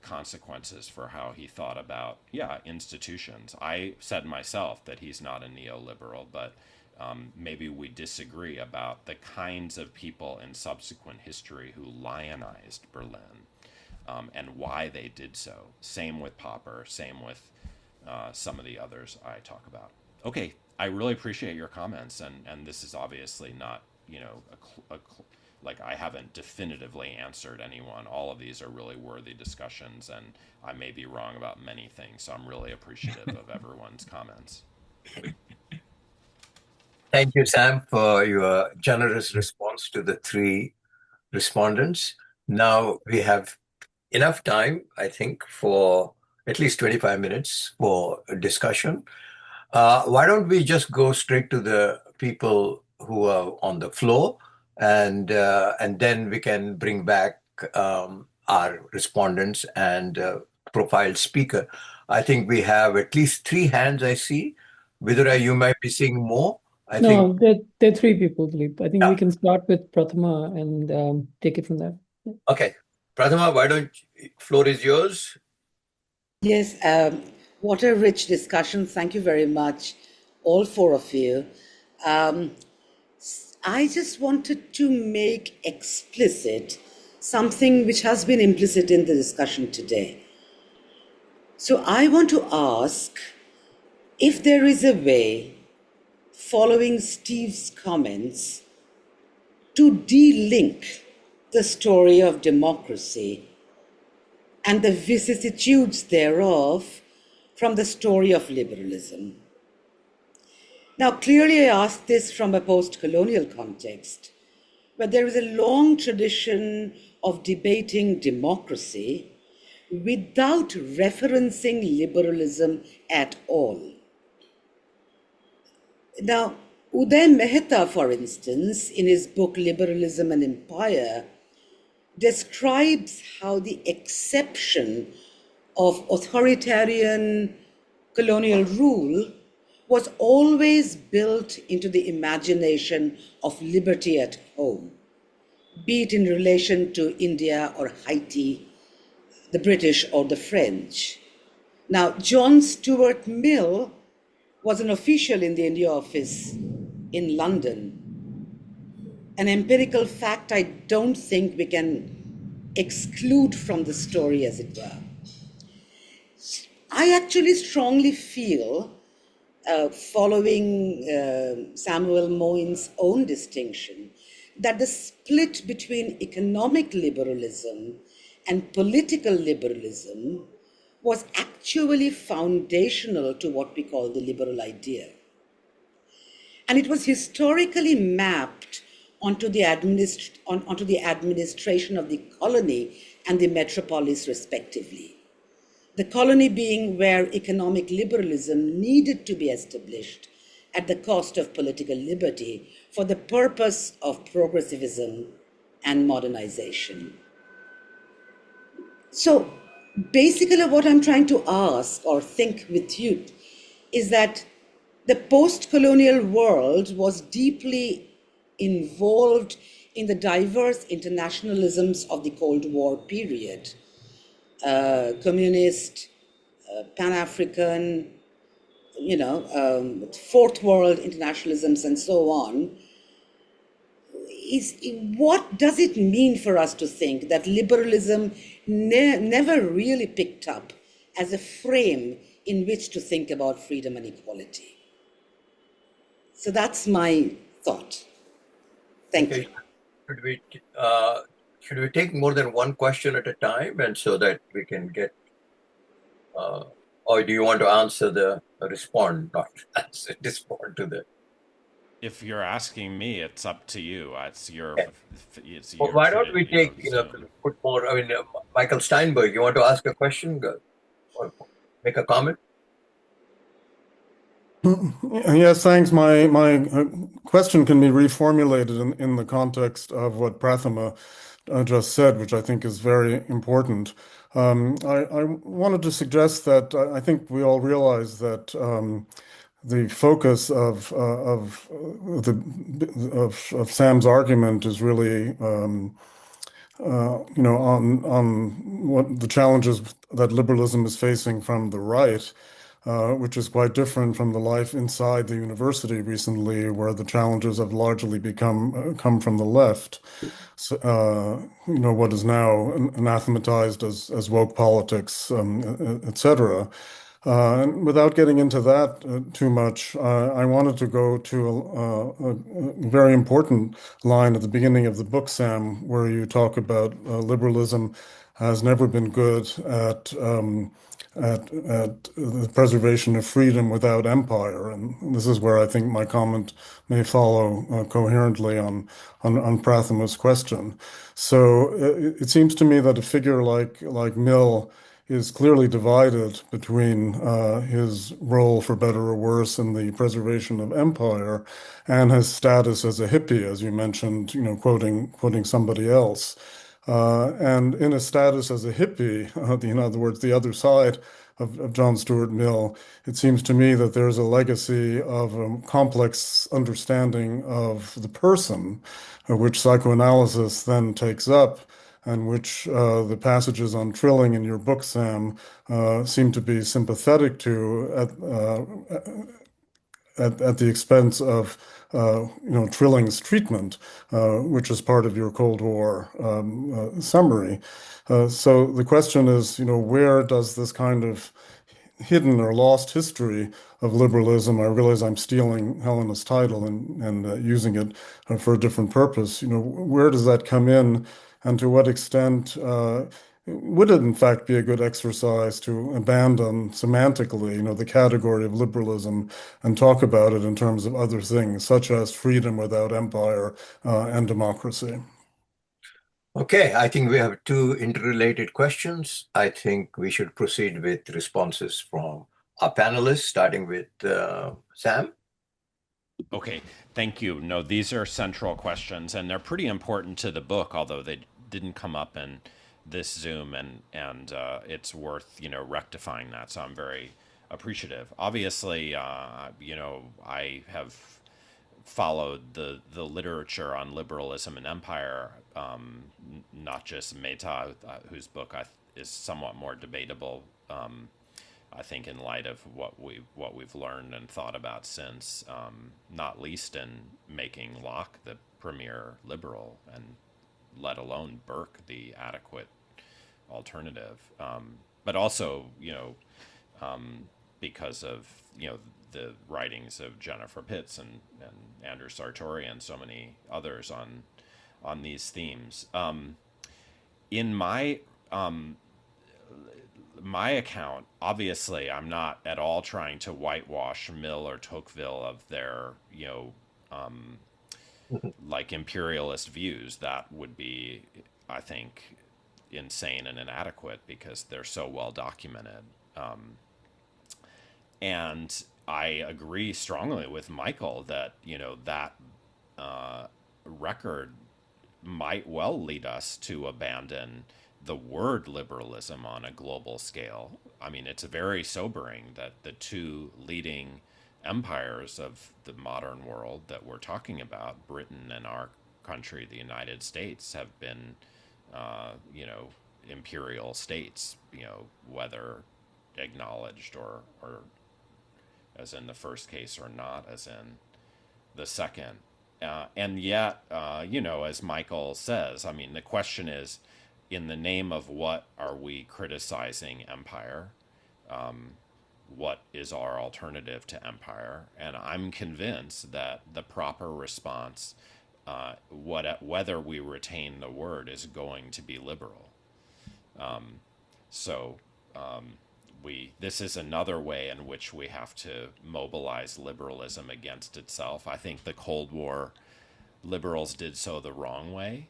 consequences for how he thought about, institutions. I said myself that he's not a neoliberal, but maybe we disagree about the kinds of people in subsequent history who lionized Berlin, and why they did so. Same with Popper, same with some of the others I talk about. Okay, I really appreciate your comments, and this is obviously not, like, I haven't definitively answered anyone. All of these are really worthy discussions, and I may be wrong about many things, so I'm really appreciative of everyone's comments. Thank you, Sam, for your generous response to the three respondents. Now we have enough time, I think, for at least 25 minutes for a discussion. Why don't we just go straight to the people who are on the floor, and then we can bring back our respondents and profiled speaker. I think we have at least three hands I see. Vidura, you might be seeing more. I think. No, there are three people, Dilip. I think Yeah. we can start with Prathama and take it from there. Okay. Prathama, why don't floor is yours. Yes, what a rich discussion. Thank you very much, all four of you. I just wanted to make explicit something which has been implicit in the discussion today. So I want to ask if there is a way, following Steve's comments, to de-link the story of democracy and the vicissitudes thereof from the story of liberalism. Now, clearly I ask this from a post-colonial context, where there is a long tradition of debating democracy without referencing liberalism at all. Now, Uday Mehta, for instance, in his book Liberalism and Empire, describes how the exception of authoritarian colonial rule was always built into the imagination of liberty at home, be it in relation to India or Haiti, the British or the French. Now, John Stuart Mill was an official in the India Office in London. An empirical fact I don't think we can exclude from the story, as it were. I actually strongly feel, following Samuel Moyn's own distinction, that the split between economic liberalism and political liberalism was actually foundational to what we call the liberal idea. And it was historically mapped onto the administration of the colony and the metropolis, respectively. The colony being where economic liberalism needed to be established at the cost of political liberty for the purpose of progressivism and modernization. So basically what I'm trying to ask or think with you is that the post-colonial world was deeply involved in the diverse internationalisms of the Cold War period. Communist, Pan-African, fourth world internationalisms and so on. What does it mean for us to think that liberalism never really picked up as a frame in which to think about freedom and equality? So that's my thought. Thank you. Should we take more than one question at a time, and so that we can get, or do you want to answer respond to the? If you're asking me, it's up to you. It's your. Yeah. It's well, your why don't we take put more? I mean, Michael Steinberg, you want to ask a question or make a comment? Yes, thanks. My question can be reformulated in the context of what Prathama just said, which I think is very important. I wanted to suggest that I think we all realize that the focus of Sam's argument is really on what the challenges that liberalism is facing from the right, which is quite different from the life inside the university recently, where the challenges have largely come from the left. So, what is now anathematized as woke politics, etc. And without getting into that too much, I wanted to go to a very important line at the beginning of the book, Sam, where you talk about liberalism has never been good at the preservation of freedom without empire. And this is where I think my comment may follow coherently on Prathamas' question. So it seems to me that a figure like Mill is clearly divided between his role, for better or worse, in the preservation of empire and his status as a hippie, as you mentioned, quoting somebody else. And in his status as a hippie, in other words, the other side of John Stuart Mill, it seems to me that there's a legacy of a complex understanding of the person, which psychoanalysis then takes up, and which the passages on trilling in your book, Sam, seem to be sympathetic to at the expense of Trilling's treatment, which is part of your Cold War summary. So the question is, where does this kind of hidden or lost history of liberalism? I realize I'm stealing Helena's title and using it for a different purpose. Where does that come in, and to what extent would it in fact be a good exercise to abandon semantically, the category of liberalism and talk about it in terms of other things, such as freedom without empire and democracy? Okay, I think we have two interrelated questions. I think we should proceed with responses from our panelists, starting with Sam. Okay, thank you. No, these are central questions, and they're pretty important to the book, although they didn't come up in this Zoom, and it's worth rectifying that. So I'm very appreciative. Obviously, I have followed the literature on liberalism and empire, not just Mehta, whose book is somewhat more debatable. I think in light of what we've learned and thought about since, not least in making Locke the premier liberal, and let alone Burke the adequate alternative, but also because of the writings of Jennifer Pitts and Andrew Sartori and so many others on these themes. In my account, obviously, I'm not at all trying to whitewash Mill or Tocqueville of their like imperialist views. That would be, I think, insane and inadequate because they're so well documented. And I agree strongly with Michael that that record might well lead us to abandon the word liberalism on a global scale. I mean, it's very sobering that the two leading empires of the modern world that we're talking about, Britain and our country, the United States, have been, imperial states, whether acknowledged or as in the first case or not as in the second. And yet, as Michael says, I mean, the question is, in the name of what are we criticizing empire? What is our alternative to empire? And I'm convinced that the proper response, whether we retain the word, is going to be liberal. This is another way in which we have to mobilize liberalism against itself. I think the Cold War liberals did so the wrong way.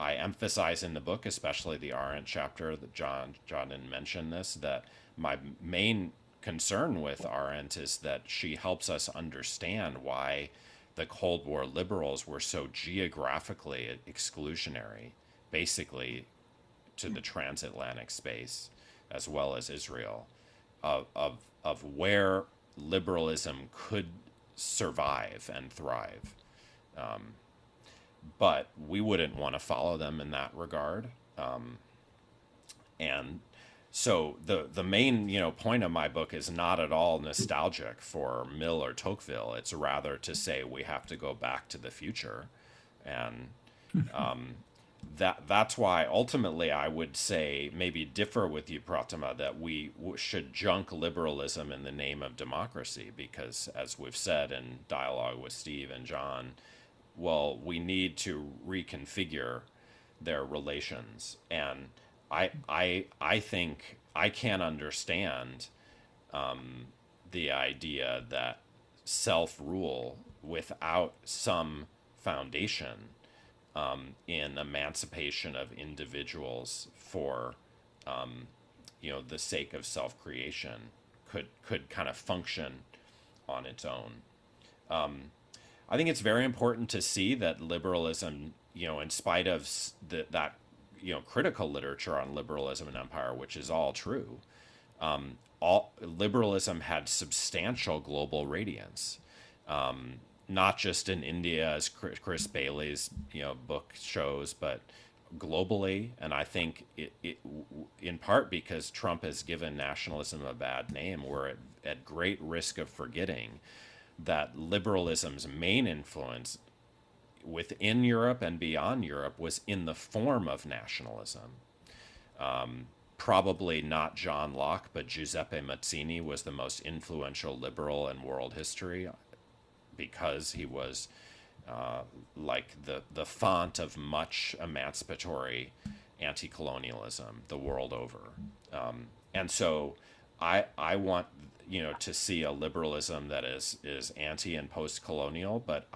I emphasize in the book, especially the Arendt chapter, that John didn't mention this, that my main concern with Arendt is that she helps us understand why the Cold War liberals were so geographically exclusionary, basically to the transatlantic space as well as Israel, of where liberalism could survive and thrive. but we wouldn't want to follow them in that regard. And so the main point of my book is not at all nostalgic for Mill or Tocqueville. It's rather to say we have to go back to the future, and that's why ultimately I would say maybe differ with you, Pratima, that we should junk liberalism in the name of democracy, because as we've said in dialogue with Steve and John, well, we need to reconfigure their relations. And I think I can understand the idea that self-rule without some foundation in emancipation of individuals for the sake of self-creation could kind of function on its own. I think it's very important to see that liberalism, in spite of that critical literature on liberalism and empire, which is all true, all liberalism had substantial global radiance, not just in India, as Chris Bailey's book shows, but globally. And I think it in part because Trump has given nationalism a bad name, we're at great risk of forgetting that liberalism's main influence within Europe and beyond Europe was in the form of nationalism. Probably not John Locke, but Giuseppe Mazzini was the most influential liberal in world history, because he was like the font of much emancipatory anti-colonialism the world over. And so I want to see a liberalism that is anti and post-colonial, but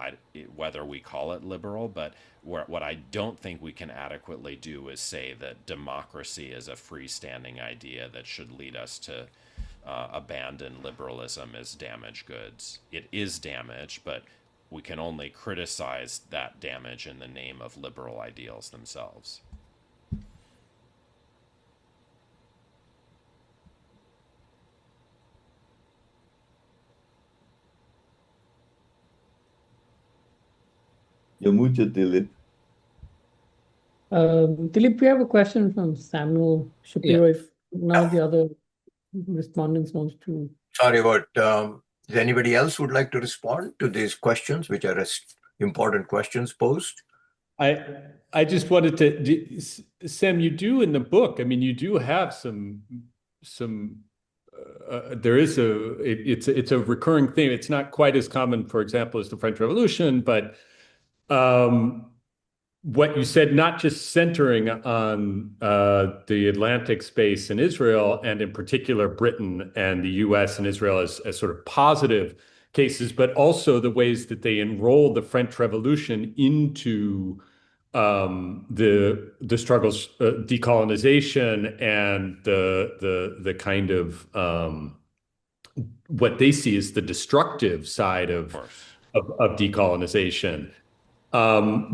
whether we call it liberal, but what I don't think we can adequately do is say that democracy is a freestanding idea that should lead us to abandon liberalism as damaged goods. It is damage, but we can only criticize that damage in the name of liberal ideals themselves. You're muted, Dilip. Dilip, we have a question from Samuel Shapiro. If none of the other respondents wants to. Sorry, but does anybody else would like to respond to these questions, which are important questions posed? I just wanted to, Sam, you do in the book, I mean, you do have some there is it's a recurring theme. It's not quite as common, for example, as the French Revolution, but what you said, not just centering on the Atlantic space in Israel, and in particular Britain and the US and Israel as sort of positive cases, but also the ways that they enrolled the French Revolution into the struggles, decolonization, and the kind of what they see as the destructive side of decolonization,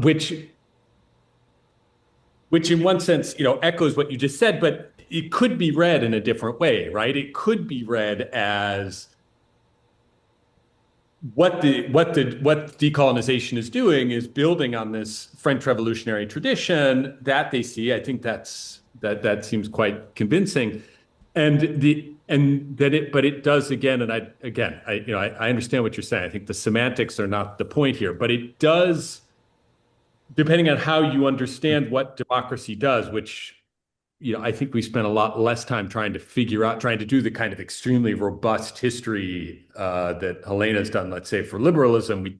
which in one sense, echoes what you just said, but it could be read in a different way, right? It could be read as what decolonization is doing is building on this French revolutionary tradition that they see. I think that seems quite convincing, but it does again. And I understand what you're saying. I think the semantics are not the point here, but it does, depending on how you understand what democracy does, which I think we spent a lot less time trying to figure out, trying to do the kind of extremely robust history that Helena's done, let's say, for liberalism.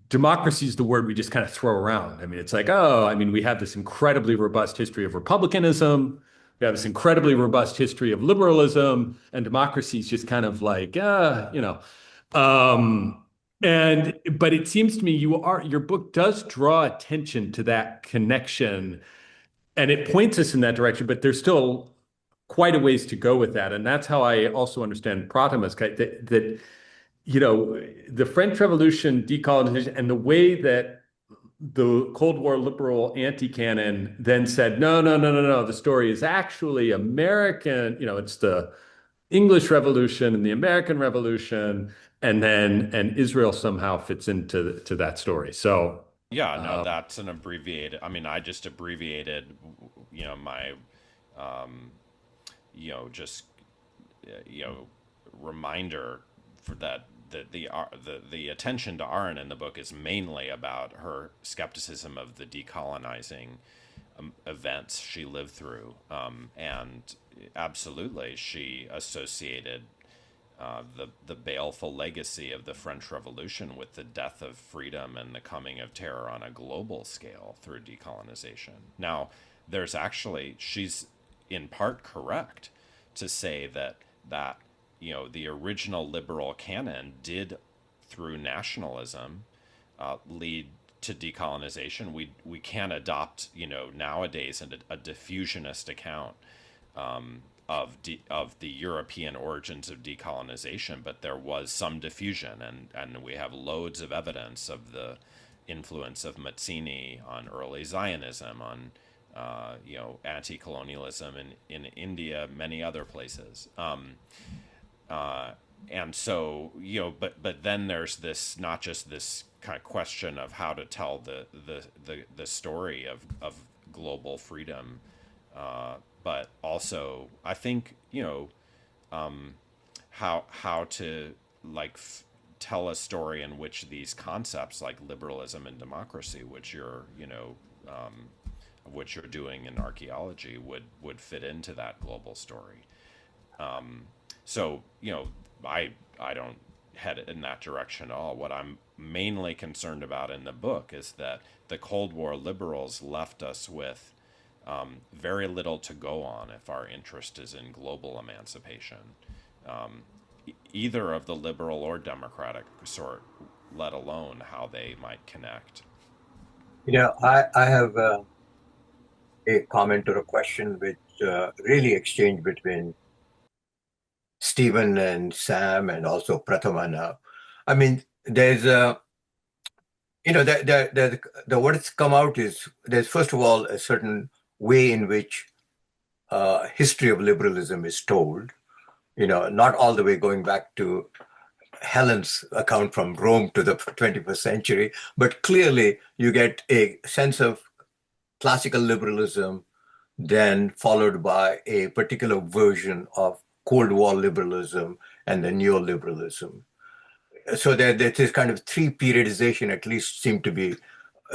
Democracy is the word we just kind of throw around. I mean, it's like, we have this incredibly robust history of republicanism. We have this incredibly robust history of liberalism, and democracy is just kind of like, But it seems to me your book does draw attention to that connection, and it points us in that direction, but there's still quite a ways to go with that. And that's how I also understand Pratima's, that the French Revolution, decolonization, and the way that the Cold War liberal anti-canon then said, no, the story is actually American, it's the English Revolution and the American Revolution, and Israel somehow fits into that story. So Yeah, no, that's an abbreviated. I mean, I just abbreviated, my, just, you know, reminder for that the attention to Arendt in the book is mainly about her skepticism of the decolonizing events she lived through, and absolutely she associated the baleful legacy of the French Revolution with the death of freedom and the coming of terror on a global scale through decolonization. Now, she's in part correct to say that the original liberal canon did, through nationalism, lead to decolonization. We can adopt nowadays a diffusionist account of the European origins of decolonization, but there was some diffusion, and we have loads of evidence of the influence of Mazzini on early Zionism, on anti-colonialism in India, many other places. And so, but then there's this, not just this kind of question of how to tell the story of global freedom, but also I think how to tell a story in which these concepts like liberalism and democracy, which you're doing in archaeology, would fit into that global story. So I don't head in that direction at all. What I'm mainly concerned about in the book is that the Cold War liberals left us with very little to go on if our interest is in global emancipation, either of the liberal or democratic sort, let alone how they might connect. I have a comment or a question which really exchanged between Stephen and Sam and also Prathama now. I mean, there's what's come out is there's, first of all, a certain way in which history of liberalism is told, not all the way going back to Helen's account from Rome to the 21st century, but clearly you get a sense of classical liberalism, then followed by a particular version of Cold War liberalism and the neoliberalism. So there is kind of three periodization at least seem to be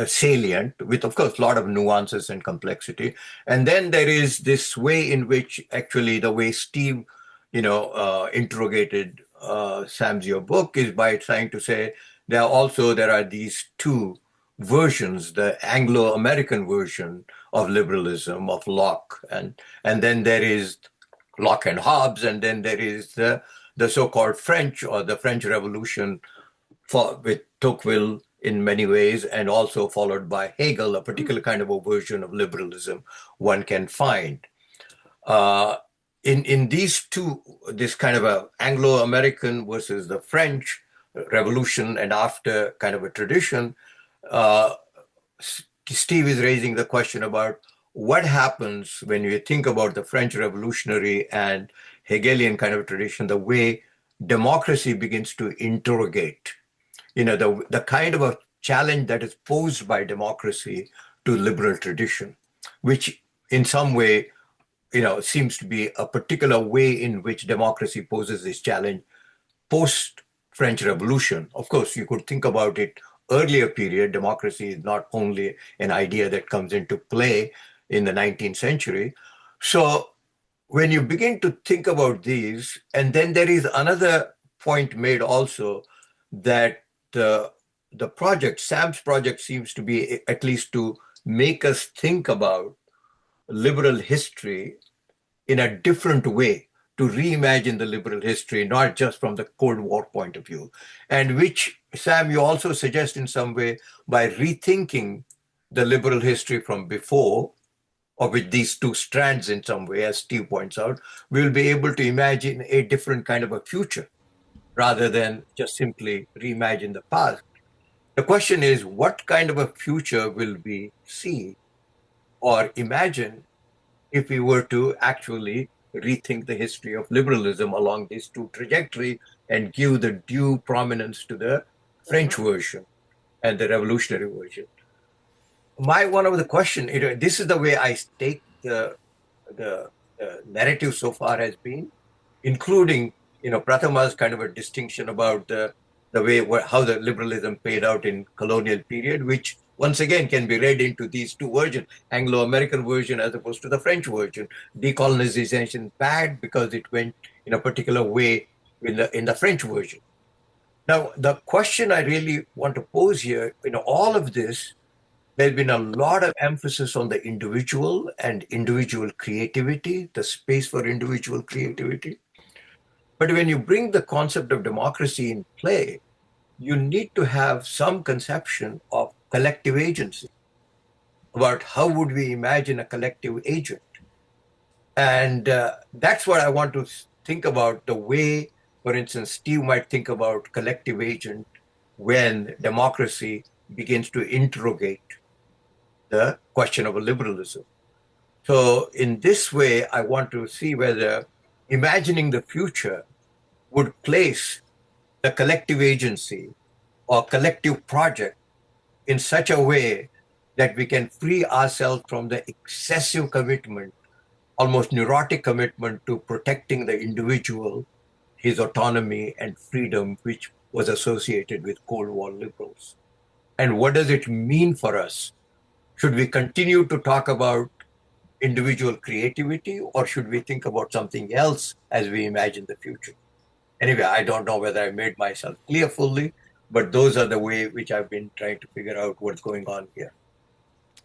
salient, with of course a lot of nuances and complexity. And then there is this way in which actually the way Steve, interrogated Sam's your book is by trying to say there are these two versions, the Anglo-American version of liberalism of Locke, and then there is Locke and Hobbes, and then there is the so-called French or the French Revolution with Tocqueville in many ways, and also followed by Hegel, a particular kind of a version of liberalism one can find. In these two, this kind of a Anglo-American versus the French Revolution and after kind of a tradition, Steve is raising the question about what happens when you think about the French Revolutionary and Hegelian kind of tradition, the way democracy begins to interrogate, the kind of a challenge that is posed by democracy to liberal tradition, which in some way, seems to be a particular way in which democracy poses this challenge post-French Revolution. Of course, you could think about it earlier period. Democracy is not only an idea that comes into play in the 19th century. So when you begin to think about these, and then there is another point made also that the project, Sam's project, seems to be at least to make us think about liberal history in a different way, to reimagine the liberal history, not just from the Cold War point of view, and which, Sam, you also suggest in some way by rethinking the liberal history from before, or with these two strands in some way, as Steve points out, we'll be able to imagine a different kind of a future rather than just simply reimagine the past. The question is, what kind of a future will we see or imagine if we were to actually rethink the history of liberalism along these two trajectories and give the due prominence to the French version and the revolutionary version? my one of the question, this is the way I take the narrative so far has been, including, Prathama's kind of a distinction about the way how the liberalism played out in colonial period, which once again can be read into these two versions, Anglo-American version as opposed to the French version. Decolonization bad because it went in a particular way in the French version. Now, the question I really want to pose here, all of this, there's been a lot of emphasis on the individual and individual creativity, the space for individual creativity. But when you bring the concept of democracy in play, you need to have some conception of collective agency, about how would we imagine a collective agent. And that's what I want to think about, the way, for instance, Steve might think about collective agent when democracy begins to interrogate the question of liberalism. So in this way, I want to see whether imagining the future would place the collective agency or collective project in such a way that we can free ourselves from the excessive commitment, almost neurotic commitment to protecting the individual, his autonomy and freedom, which was associated with Cold War liberals. And what does it mean for us? Should we continue to talk about individual creativity, or should we think about something else as we imagine the future? Anyway, I don't know whether I made myself clear fully, but those are the way which I've been trying to figure out what's going on here.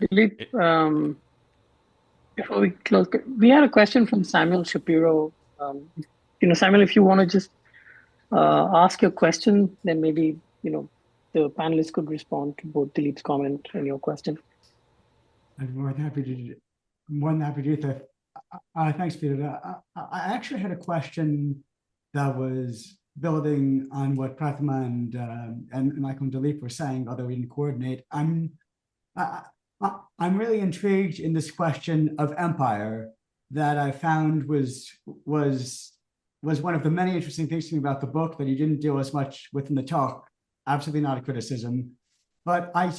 Dilip, before we close, we had a question from Samuel Shapiro. Samuel, if you want to just ask your question, then maybe, the panelists could respond to both Dilip's comment and your question. I'm more than happy to do that. Thanks, Peter. I actually had a question that was building on what Prathama and Michael and Dilip were saying, although we didn't coordinate. I'm really intrigued in this question of empire that I found was one of the many interesting things to me about the book that you didn't deal as much with in the talk. Absolutely not a criticism, but I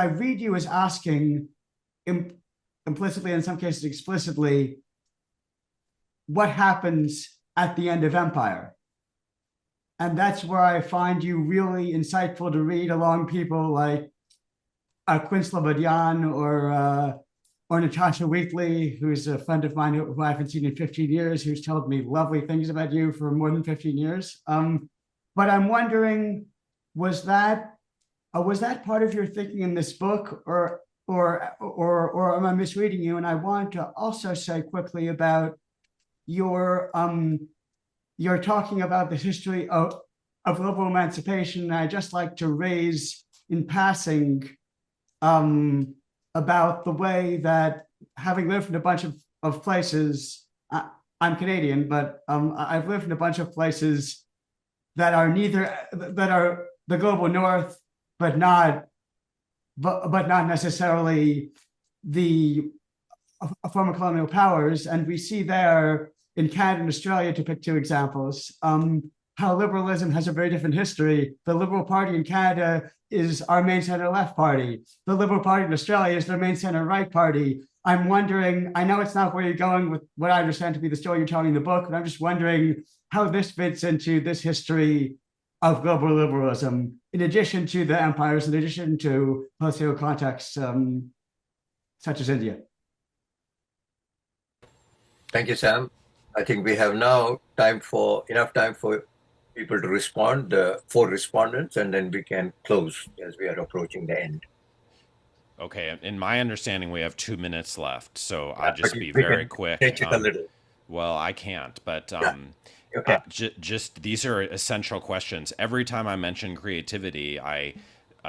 read you as asking implicitly, in some cases explicitly, what happens at the end of empire. And that's where I find you really insightful to read along people like Quinn Slobodian or Natasha Wheatley, who's a friend of mine who I haven't seen in 15 years, who's told me lovely things about you for more than 15 years. But I'm wondering, was that part of your thinking in this book, or am I misreading you? And I want to also say quickly about your talking about the history of liberal emancipation. And I'd just like to raise in passing about the way that, having lived in a bunch of places, I'm Canadian, but I've lived in a bunch of places that are the global north, but not necessarily the former colonial powers. And we see there in Canada and Australia, to pick two examples, how liberalism has a very different history. The Liberal Party in Canada is our main center-left party. The Liberal Party in Australia is their main center-right party. I'm wondering, I know it's not where you're going with what I understand to be the story you're telling in the book, but I'm just wondering how this fits into this history of global liberalism, in addition to the empires, in addition to political contexts such as India. Thank you, Sam. I think we have now enough time for people to respond, the 4 respondents, and then we can close as we are approaching the end. Okay, in my understanding, we have 2 minutes left, so I'll just be very quick. Stretch it a little. Well, I can't, but Okay. just these are essential questions. Every time I mention creativity, I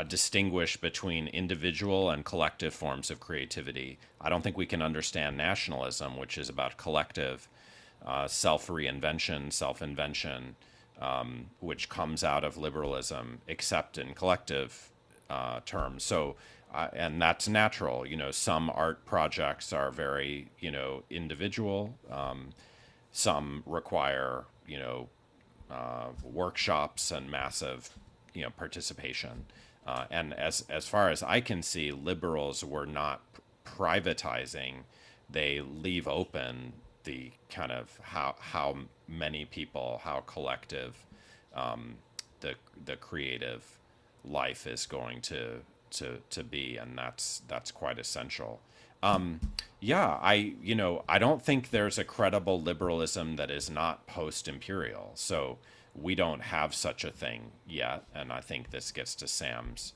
distinguish between individual and collective forms of creativity. I don't think we can understand nationalism, which is about collective self-reinvention, self-invention, which comes out of liberalism, except in collective terms. So, and that's natural. Some art projects are very, individual. Some require, workshops and massive, participation. And as far as I can see, liberals were not privatizing. They leave open the kind of how many people, how collective the creative life is going to be, and that's quite essential. Yeah, I don't think there's a credible liberalism that is not post-imperial. So we don't have such a thing yet, and I think this gets to Sam's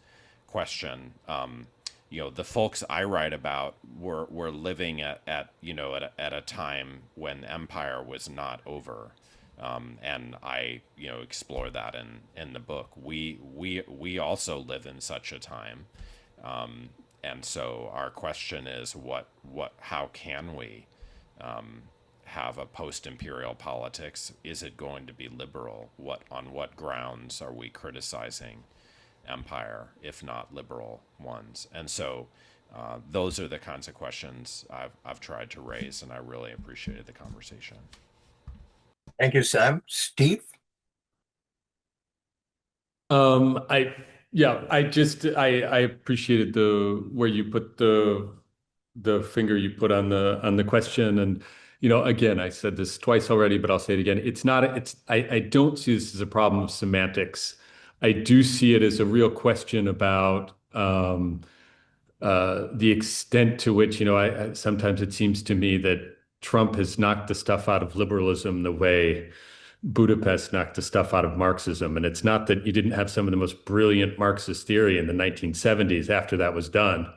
question. The folks I write about were living at a time when empire was not over, and I explore that in the book. We also live in such a time, and so our question is how can we have a post-imperial politics? Is it going to be liberal? On what grounds are we criticizing empire, if not liberal ones? And so those are the kinds of questions I've tried to raise, and I really appreciated the conversation. Thank you, Sam. Steve? I appreciated where you put the finger you put on the question. And again, I said this twice already, but I'll say it again. I don't see this as a problem of semantics. I do see it as a real question about the extent to which, sometimes it seems to me that Trump has knocked the stuff out of liberalism the way Budapest knocked the stuff out of Marxism. And it's not that you didn't have some of the most brilliant Marxist theory in the 1970s after that was done.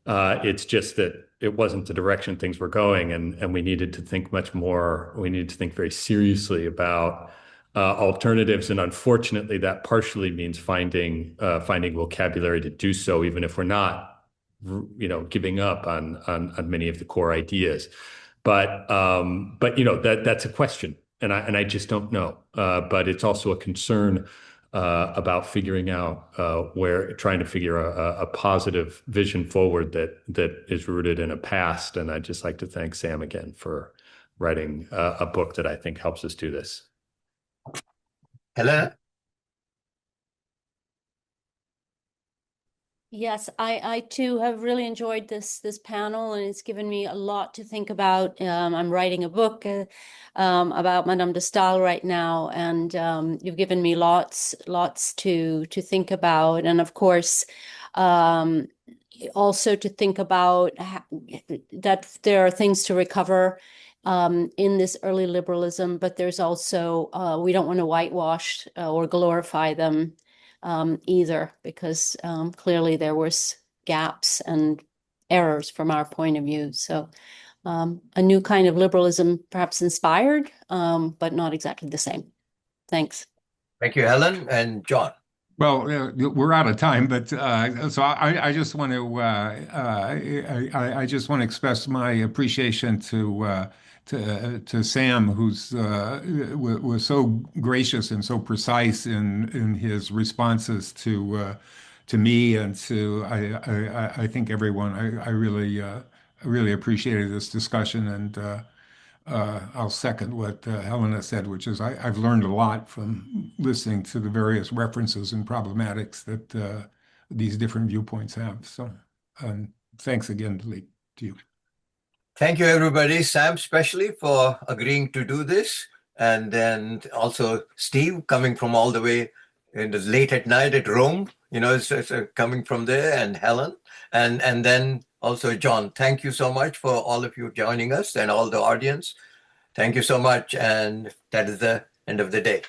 It's just that it wasn't the direction things were going, and we needed to think much more. We needed to think very seriously about alternatives, and unfortunately, that partially means finding vocabulary to do so, even if we're not, giving up on many of the core ideas. But that's a question, and I just don't know. But it's also a concern about figuring out trying to figure a positive vision forward that is rooted in a past. And I'd just like to thank Sam again for writing a book that I think helps us do this. Helena? Yes, I too have really enjoyed this panel, and it's given me a lot to think about. I'm writing a book about Madame de Stael right now, and you've given me lots to think about, and of course, also to think about that there are things to recover in this early liberalism, but there's also we don't want to whitewash or glorify them either, because clearly there was gaps and errors from our point of view. So a new kind of liberalism, perhaps inspired, but not exactly the same. Thanks. Thank you, Helen. And John? Well, we're out of time, but so I just want to I just want to express my appreciation to Sam, who's was so gracious and so precise in his responses to me and to I think everyone. I really appreciated this discussion, and I'll second what Helena said, which is I've learned a lot from listening to the various references and problematics that these different viewpoints have. So thanks again, Dilip, to you. Thank you, everybody. Sam, especially for agreeing to do this. And then also Steve, coming from all the way in the late at night at Rome, it's coming from there, and Helen. And then also John. Thank you so much for all of you joining us, and all the audience. Thank you so much. And that is the end of the day.